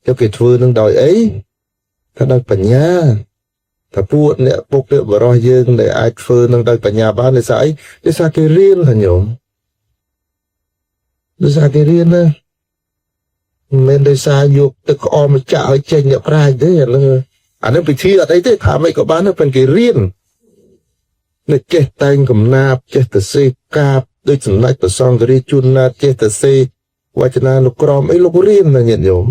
ចុះគេធ្វើនឹងដោយអីថាដោយបញ្ញាថាពួកអ្នកពុកអ្នកបរោះយើងដែលអាចធ្វើនឹងដោយបញ្ញាបានដោយសារអីដោយសារគេរៀនថាញោមដោយសារគេរៀនណាមិនដោយសារយកទឹកក្អមមកចាក់ឲ្យចេញអ្នកប្រាជ្ញទេឥឡូវអានេះពិធីអត់អីទេថាមិនក៏បានតែគេរៀននៅចេះតែងកំណាបចេះទៅសេកាបដូចសម្ដេចព្រះសង្ឃរាជជួនណាតចេះទៅសេវចនានុក្រមអីលោករៀនណាញាតិញោម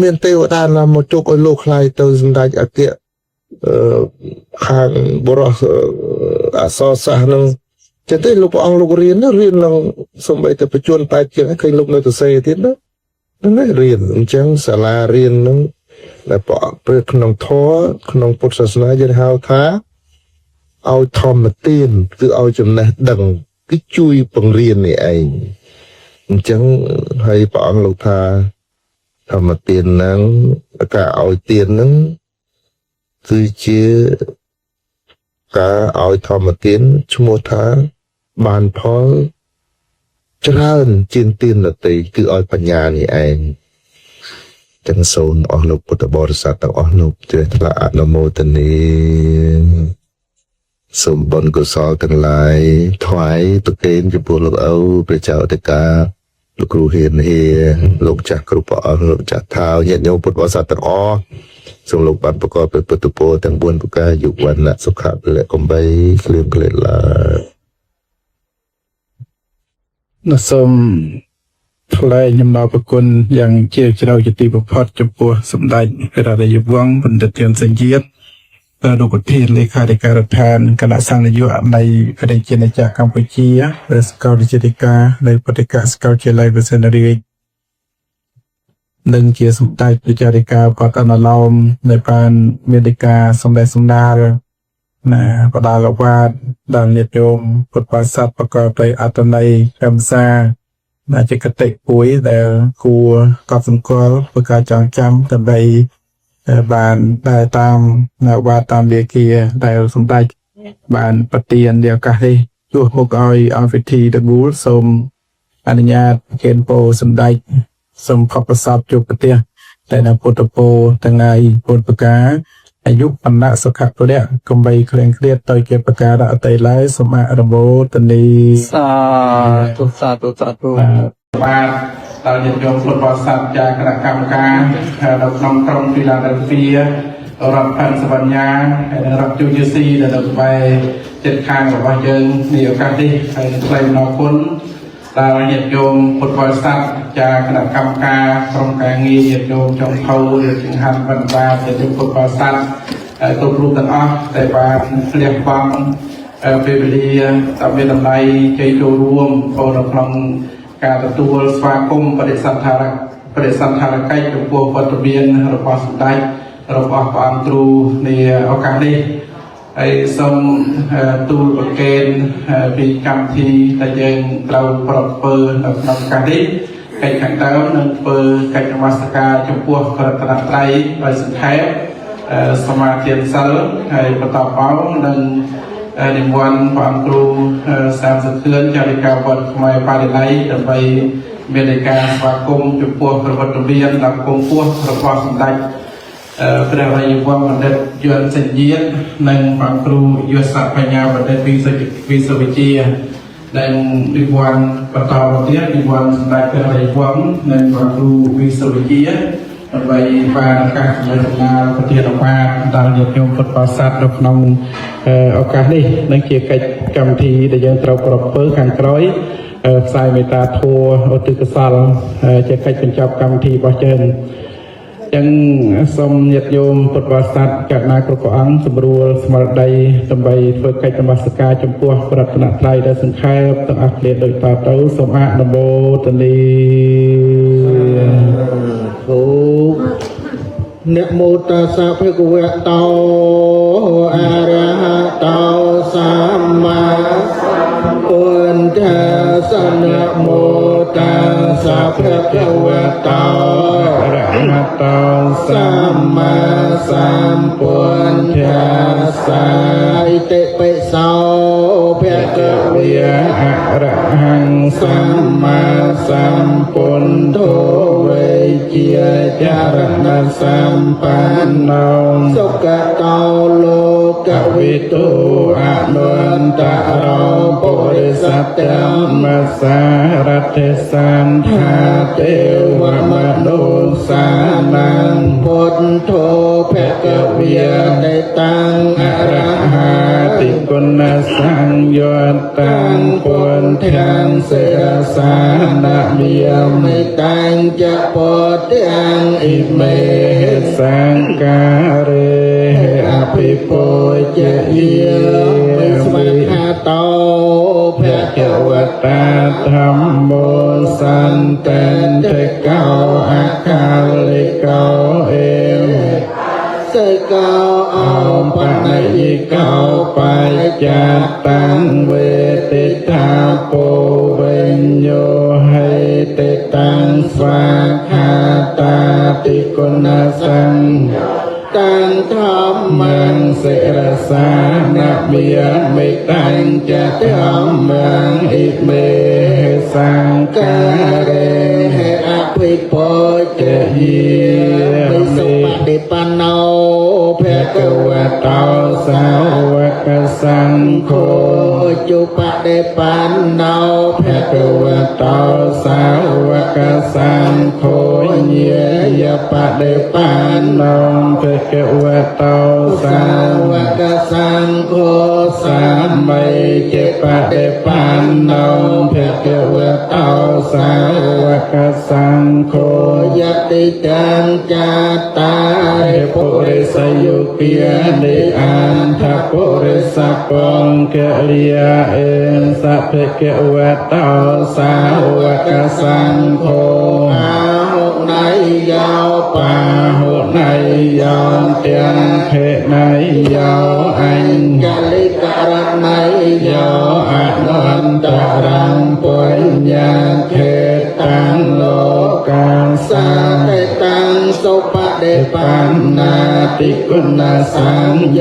មានទេវតាណាមកជុកឲ្យលោកខ្លាយទៅសម្ដេចអគ្គខាងបរោះអសរសាស្ត្រនឹងចឹងទេលោកព្រះអង្គលោករៀននឹងសំបីតែបច្ចុប្បន្នតែជាងឃើញលោកនៅទៅសេទៀតណាហ្នឹងរៀនអញ្ចឹងសាលារៀននឹងដែលព្រះក្នុងធម៌ក្នុងពុទ្ធសាសនាយើងហៅថាឲ្យធម្មទានគឺឲ្យចំណេះដឹងគឺជួយបង្រៀននេះឯងអញ្ចឹងហើយព្រះអង្គលោកថាធម្មទានហ្នឹងការឲ្យទានហ្នឹងគឺជាការឲ្យធម្មទានឈ្មោះថាបានផលច្រើនជាងទានដទៃគឺឲ្យបញ្ញានេះឯងចឹងសូមអស់លោកពុទ្ធបរិស័ទទាំងអស់លោកជ្រះថ្លាអនុមោទនាសូមបុណ្យកុសលទាំងឡាយថ្វាយប្រគេនចំពោះលោកឪព្រះចៅអធិការលោកគ្រូហ៊ានលោកចាស់គ្រប់ព្រះអង្គលោកចាស់ថាវញាតិញោមពុទ្ធបរិស័ទទាំងអស់សូមលោកបានប្រកបដោយពុទ្ធពរទាំង4ប្រការយុវណ្ណៈសុខៈពលៈកំបីគ្លៀងគ្លេតឡើយសូមថ្លែងអំណរគុណយ៉ាងជ្រាលជ្រៅជាទីបំផុតចំពោះសម្ដេចព្រះរាជវង្សបណ្ឌិតទានសេនជាតិលោកប្រធានលេខាធិការដ្ឋានគណៈសង្ឃនាយកនៃព្រះរាជាណាចក្រកម្ពុជាព្រះសាកលវិទ្យាល័យនៃបដិកាសាកលវិទ្យាល័យវេស្សនារាជនិងជាសម្ដេចព្រះចារិកាបតនឡោមនៃបានមានដីកាសម្ដែងសម្ដាលណាបដាលវាទដល់ញាតិញោមពុទ្ធបរិស័ទប្រកបដោយអត្តន័យកម្មសាដែលជាកតិពួយដែលគួរកត់សម្គាល់ប្រការចងចាំដើម្បីបានដែលតាមវាទតាមវាគាដែលសម្ដេចបានប្រទានในឱកាសនេះជួសមុខឲ្យពិធីដបូលសូមអនុញ្ញាតកេនពោសម្ដេចសូមខបប្រសពជួបប្រទេសតែនៅពុទ្ធពោទាំងឡាយពុទ្ធប្រការអាយុបណ្ណៈសុខៈពលៈកំបីគ្រៀងគ្រៀតទៅជាប្រការអតីឡើយសូមអរមោទនីសាធុបាទដល់ញាតិញោមពុទ្ធបរិស័ទចាគណៈកម្មការនៅក្នុងក្រុមហ្វីឡាដេលហ្វីរដ្ឋផាន់សវញ្ញាហើយរដ្ឋជូយស៊ីដែលនៅក្បែរចិត្តខាងរបស់យើងនេះឱកាសនេះហើយថ្លែងអំណរគុណដល់ញាតិញោមពុទ្ធបរិស័ទចាគណៈកម្មការក្រុមការងារញាតិញោមចុងភៅចង្ហាន់បណ្ឌបាញាតិញោមពុទ្ធបរិស័ទគ្រប់រូបទាំងអស់ដែលបានលះបង់ពេលវេលាតាមមានតម្លៃជ័យចូលរួមនៅក្នុងការទទួលស្វាគមន៍បដិសណ្ឋារកិច្ចចំពោះវត្តមានរបស់សម្ដេចរបស់ព្រះអង្គគ្រូនៃឱកាសនេះហើយសូមទូលប្រកេនពីកម្មវិធីដែលយើងត្រូវប្រពើនៅក្នុងឱកាសនេះកិច្ចខាងដើមនឹងធ្វើកិច្ចនមស្ការចំពោះព្រះរតនត្រ័យដោយសង្ខេបសមាទានសិលហើយបន្តមកនឹងនិមន្តព្រះអង្គគ្រូ30ខឿនចារិកាវត្តខ្មែរបរិល័យដើម្បីមាននៃការស្វាគមន៍ចំពោះប្រវត្តិមានដល់គង់ពោះរបស់សម្ដេចព្រះរាជវង្សបណ្ឌិតយន់សេនជាតិនិងព្រះគ្រូយុសបញ្ញាបណ្ឌិតវិសុវិជានិងនិមន្តបន្តមកទៀតនិមន្តសម្ដេចព្រះរាជវង្សនិងព្រះគ្រូវិសុវិជាដើម្បីបានឱកាសសម្ដែងសម្ដាលប្រធានបាតដល់ញាតិញោមពុទ្ធបរិស័ទនៅក្នុងឱកាសនេះនឹងជាកិច្ចកម្មវិធីដែលយើងត្រូវប្រពើខាងក្រោយផ្សាយមេត្តាធម៌ឧទ្ទិសកុសលជាកិច្ចបញ្ចប់កម្មវិធីរបស់យើងច ចឹងសូមញាតិញោមពុទ្ធបរិស័ទកណ្ណាគ្រប់ព្រះអង្គសម្រួលស្មារតីដើម្បីធ្វើកិច្ចនមស្ការចំពោះព្រះរតនត្រ័យដែលសង្ខេបទាំងអស់គ្នាដូចតទៅសូមអនុមោទនា นะโมตัสสะภะคะวะโตอะระหะโตสัมมาพุทธัสสะนะโมตัสสะภะคะวะโตอะระหะโตสัมมาสัมพุทธัสสะอิติปิโสภะคะวะอะระหังสัมมาสัมพุทโธเวเจียจารณะสัมปันโนสุขโตโลกวิทูอนุนตโรปุริสัตตัมมัสสารติสันทาเทวมนุสานังพุทโธภคะเวียเตตังอรหาติกุณสังโยตังปุณทังเสรสานะเมียมิตังจะปทยังอิเมสังการเรอภิปุจเยมิสมหาโตภะคะวะตาธัมโมสันตันเทเกาอาคาลิเกาเอเสเกาเอาปะนยิเกาไปจัตตังเวติตาโปเวญโยให้ติตังสวาคาตาติกุณสังตังธรรมังเสรสานะเมียมิตังจะธรรมังอิเมสังการเรอภิปุจเยมิสุปฏิปันโนภะคะวะโตสาวกสังโฆจุปฏิปันโนภะคะวะโตสาวกสังโฆเยยปฏิปันโนภะคะวะโตสาวกสังโฆสัมมิเจปฏิปันโนภะคะวะโตสาวกสังโฆยติตังจัตตาปุริสยุกิยนิอันทปุริสปังเกลียเอสัพเพเกวะโตสาวกสังโฆอาหุไนยาวปาหุไนยาวเตียงเพไนยาวอัญญลิกรไนยาวอนันตรังปุญญาเขตังโลกังสาเตตังสุปฏิปันนาติกุณสังโย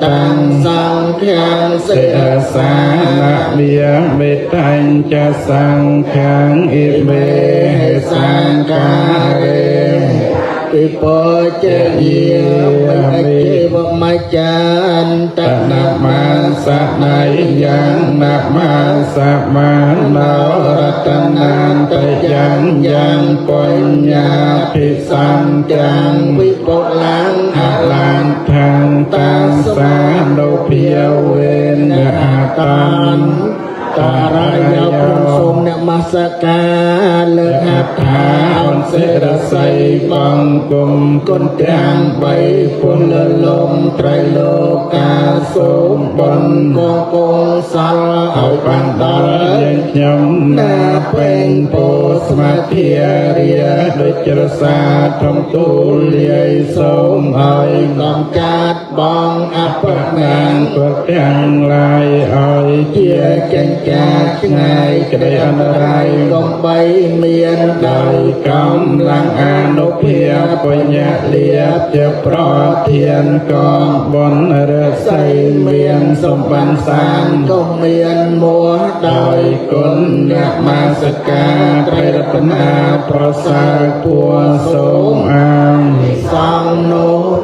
ตังสังฆังเสสานะเมียมิตังจะสังฆังอิเมสังการเรปิปุจเยมิเจวมัจจันตนะมาสะไนยังนะมาสะมานารัตนันตยังยังปัญญาภิสัมจังวิปุลังอลังทังตัสสะโนเพียเวนอาตันตารายาพระทรงนมัสการเลิกหัตถาอนเสรไสบังกุมกุนตรังใบพุลลมไตรโลกาสมบันกกงสารเอาปันดายังยำนาเป็นโพสมาเทียเรียโดยจรสาทำตุเลียสมอ้อยกำจัดบองอัปนางก็แต่งลายอ้อยเจียเจนจาไงกระไดอันไรกงใบเมียนได้กำลังอนุเพียปัญญาเลียบจะปลอดเทียนกองบนเรือใส่เมียนสมบันสารก็เมียนมัวได้กุลเนี่ยมาสกาไตรรัตนาประสาปัวสมอางสังโน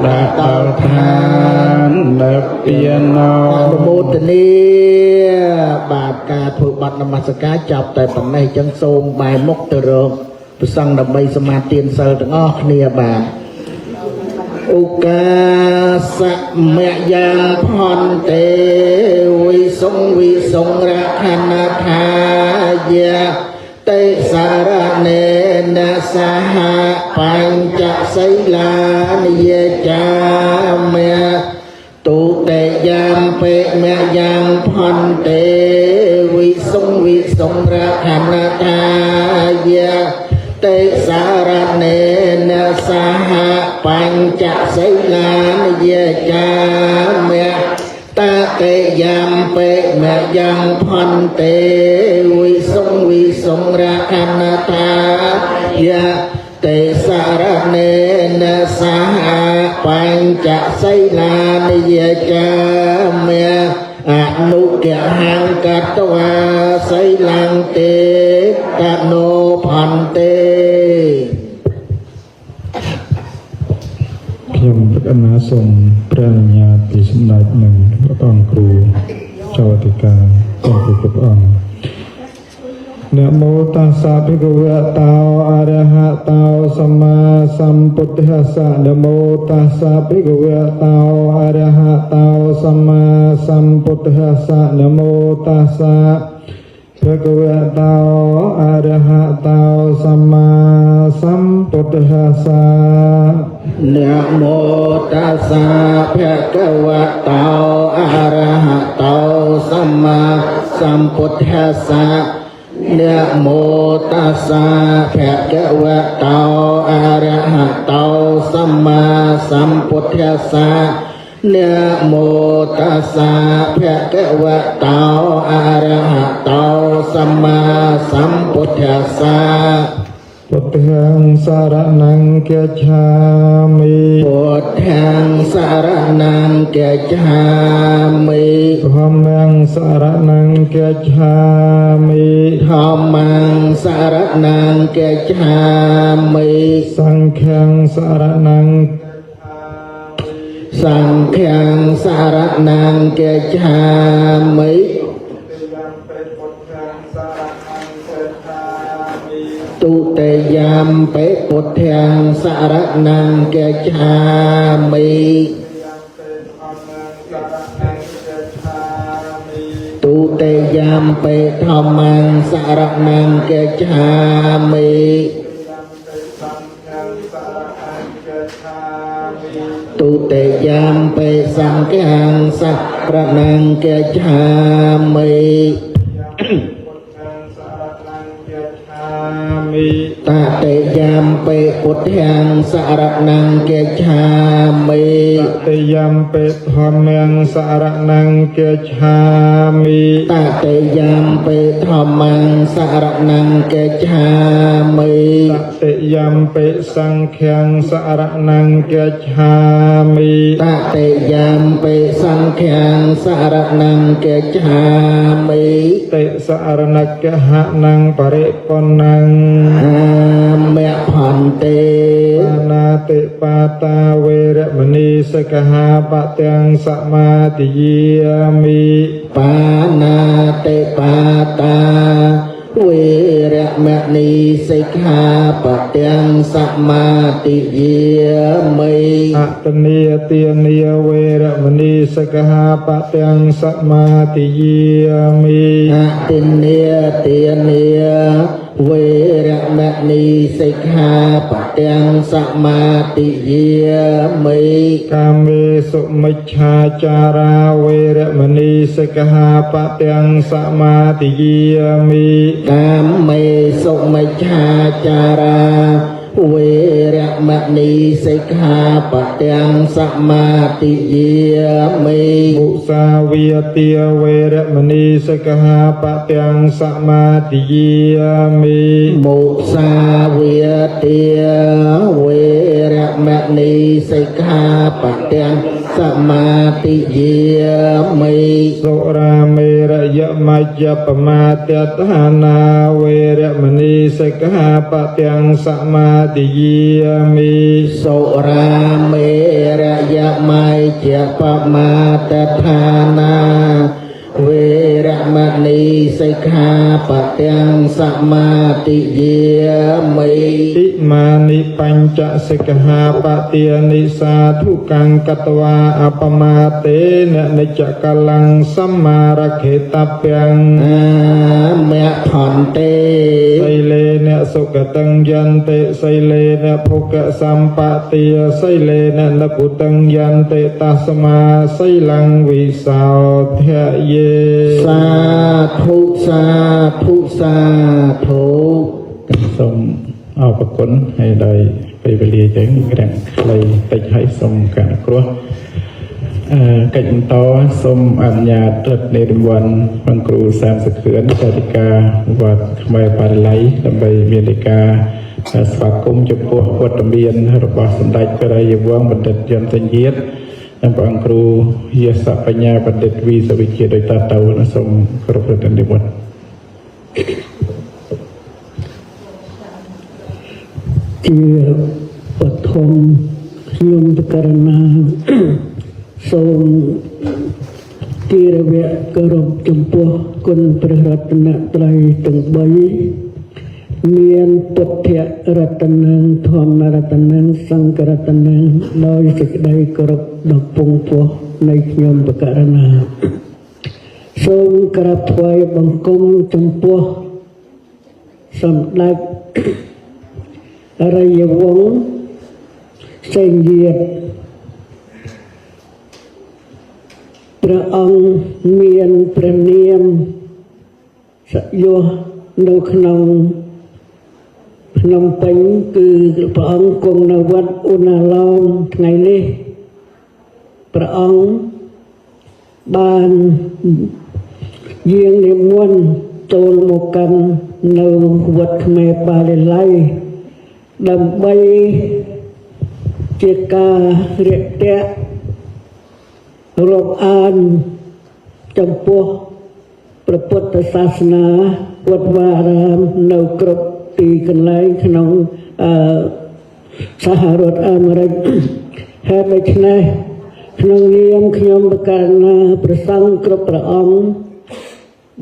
ดาตาทานเล็บเปียโนมุตนีบาปการถูกบัตรนมัสการจับแต่ปัญญาจังโสมใบมกตะโรประสังดับใบสมาธิเสร์ตั้งอ้อเนียบาปอุกาสะเมยังพรเตวิสงระคณทายะ Tê sa ra nê na sa ha Bánh chạ xây la Niê cha mẹ Tu tê giam bệ mẹ giam Phon tê vi sung ra khana ta ya Tê sa ra nê na sa ha Bánh chạ xây la Niê cha mẹ Ta tê giam bệ mẹ giam Phon tê vi sung ra khana ta ya Tê sa ra nê na sa ha Bánh chạ xây la Niê cha mẹ Anu kya hang katwa xây lang tê Kano Phon tê ខ្ញុំប្រកាសណាសូមព្រះអនុញ្ញាតពីសម្ដេចនឹងព្រះអង្គគ្រូចៅអធិការទាំងគ្រប់អង្គนะโมตัสสะภะคะวะโตอะระหะโตสัมมาสัมพุทธัสสะนะโมตัสสะภะคะวะโตอะระหะโตสัมมาสัมพุทธัสสะนะโมตัสสะภะคะวะโตอะระหะโตสัมมาสัมพุทธัสสะ นะโมตัสสะภะคะวะโตอะระหะโตสัมมาสัมพุทธัสสะนะโมตัสสะภะคะวะโตอะระหะโตสัมมาสัมพุทธัสสะนะโมตัสสะภะคะวะโตอะระหะโตสัมมาสัมพุทธัสสะ พุทธังสารนังกัจฉามิ พุทธังสารนังกัจฉามิ ธัมมังสารนังกัจฉามิ ธัมมังสารนังกัจฉามิ สังฆังสารนัง สังฆังสารนังกัจฉามิ ตุเตยามเปปุถธังสารนังกัจฉามิ ตุเตยามเปธัมมังสารนังกัจฉามิ ตุเตยามเปสังฆังสารนังกัจฉามิ ตาเตยามเปปุถธังสารนังกัจฉามิ ตยัมเปธัมมังสารนังกัจฉามิ ตาเตยามเปธัมมังสารนังกัจฉามิ ตยัมเปสังฆังสารนังกัจฉามิ ตาเตยามเปสังฆังสารนังกัจฉามิ เตสารนักหะนังปริปุณัง อาเมะพันเต ปานาติปาตาเวรมณีสกหาปะเตียงสมาติเยมิ ปานาเตปาตาเวระมณีสิกขาปะเตียงสมาติเยมิ อัตเนียเตียเนียเวรมณีสกหาปะเตียงสมาติเยมิ อะติเนียเตียเนียเวระมณีสิกขาปะเตียงสมาติเยมิ กาเมสุมิจฉาจาราเวรมณีสกหาปะเตียงสมาติเยมิ กามเมสุมิจฉาจาราเวระมณีสิกขาปะเตียงสมาติเยมิ มุสาวิยเตียเวรมณีสกหาปะเตียงสมาติเยมิ มุสาเวียเตียเวระมณีสิกขาปะเตียงสมาติเยมิ สุราเมระยะมัจจปมาเตทานาเวรมณีสกหาปะเตียงสมาติเยมิ สุราเมระยะไมเจปมาตทานาเวระมณีสิกขาปะเตียงสมาติเยมิ ติมานิปัญจสิกหาปะเตียนิสาธุกังกัตวาอปมาเตนะนิจกลังสัมมาระเขตเปียง อาเมะพันเต ไสล ะสุกตังยันเตไสเลนะภุกะสัมปติยไสเลนะนปุตังยันเตตัสมาไสลังวิสาทะเยสาธุสาธุสาธุសូមអរគុណហើយដោយពេលវេលាចឹងក្រាំងខ្លីតិចឲ្យសូមការគ្រោះកិច្ចបន្តសូមអនុញ្ញាតរឹតនៃរង្វាន់បងគ្រូ30ខឿនសាធិការវត្តខ្មែរបារីឡៃដើម្បីមានលេខាស្វាគមន៍ចំពោះវត្តមានរបស់សម្ដេចព្រះរាជវង្សបណ្ឌិតយមសេនយាតនិងព្រះអង្គគ្រូយាសបញ្ញាបណ្ឌិតវីសវិជាដោយតទៅសូមគោរពរំលឹកនិមន្ត ជាបឋមខ្ញុំបករណា សូមទីរវៈគោរពចំពោះគុណព្រះរតនត្រ័យទាំង3មានពុទ្ធរតនៈធម្មរតនៈសង្ឃរតនៈដោយសេចក្តីគោរពដ៏ពងពោះនៃខ្ញុំបករណា សូមក្រាបថ្វាយបង្គំចំពោះសម្ដេច រាជវង្សសេនយាតព្រះអង្គមានព្រះនាមសយុះនៅក្នុងភ្នំពេញគឺព្រះអង្គគង់នៅវត្តឧណឡោមថ្ងៃនេះព្រះអង្គបានយាងនិមន្តចូលមកកាន់នៅវត្តខ្មែរបារីឡៃ ដើម្បីជាការរាក់ទាក់រាប់អានចំពោះព្រះពុទ្ធសាសនាវត្តវាអារាមនៅគ្រប់ទីកន្លែងក្នុងសហរដ្ឋអាមេរិក ហេតុដូច្នេះក្នុងនាមខ្ញុំបកករណាព្រះសង្ឃគ្រប់ព្រះអង្គ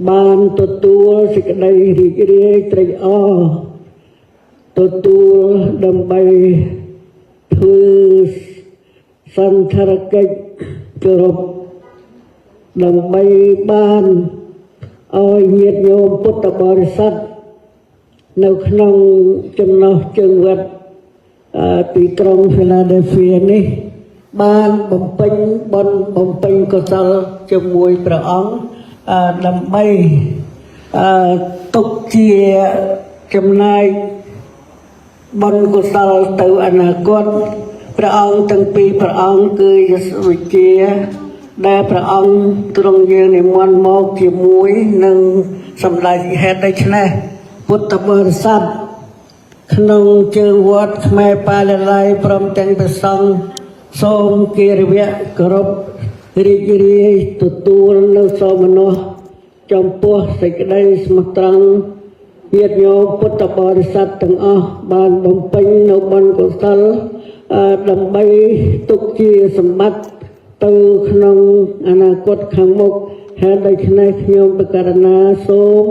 បានទទួលសេចក្តីរីករាយត្រេកអរ ទទួលដើម្បីធ្វើសន្ធារកិច្ចគោរពដើម្បីបានឲ្យញាតិញោមពុទ្ធបរិស័ទនៅក្នុងចំណោះជើងវត្តទីក្រុង Philadelphia នេះបានបំពេញបុណ្យបំពេញកុសលជាមួយព្រះអង្គដើម្បីទុកជាចំណែក បុណ្យកុសលទៅអនាគតព្រះអង្គទាំងពីរព្រះអង្គគឺយសវិជ្ជាដែលព្រះអង្គទ្រង់យាងនិមន្តមកជាមួយនឹងសម្ដេចហេតុដូច្នេះពុទ្ធបរិស័ទក្នុងជើងវត្តខ្មែរបារីឡៃព្រមទាំងព្រះសង្ឃសូមគិរវៈគោរពរីករាយទទួលនៅសោមនស្សចំពោះសេចក្តីស្មោះត្រង់ ញាតិញោមពុទ្ធបរិស័ទទាំងអស់បានបំពេញនៅបុណ្យកុសលដើម្បីទុកជាសម្បត្តិទៅក្នុងអនាគតខាងមុខហេតុដូច្នេះខ្ញុំបកករណាសូម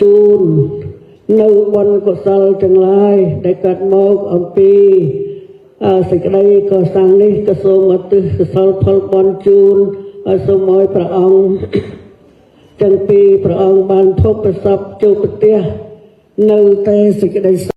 ជូននៅបុណ្យកុសលទាំងឡាយដែលកើតមកអំពីសេចក្តីកសាងនេះក៏សូមឧទ្ទិសកុសលផលបុណ្យជូនឲ្យសូមឲ្យព្រះអង្គ ទាំងពីរព្រះអង្គបានភពប្រសពជួបប្រទះនៅតែសេចក្តី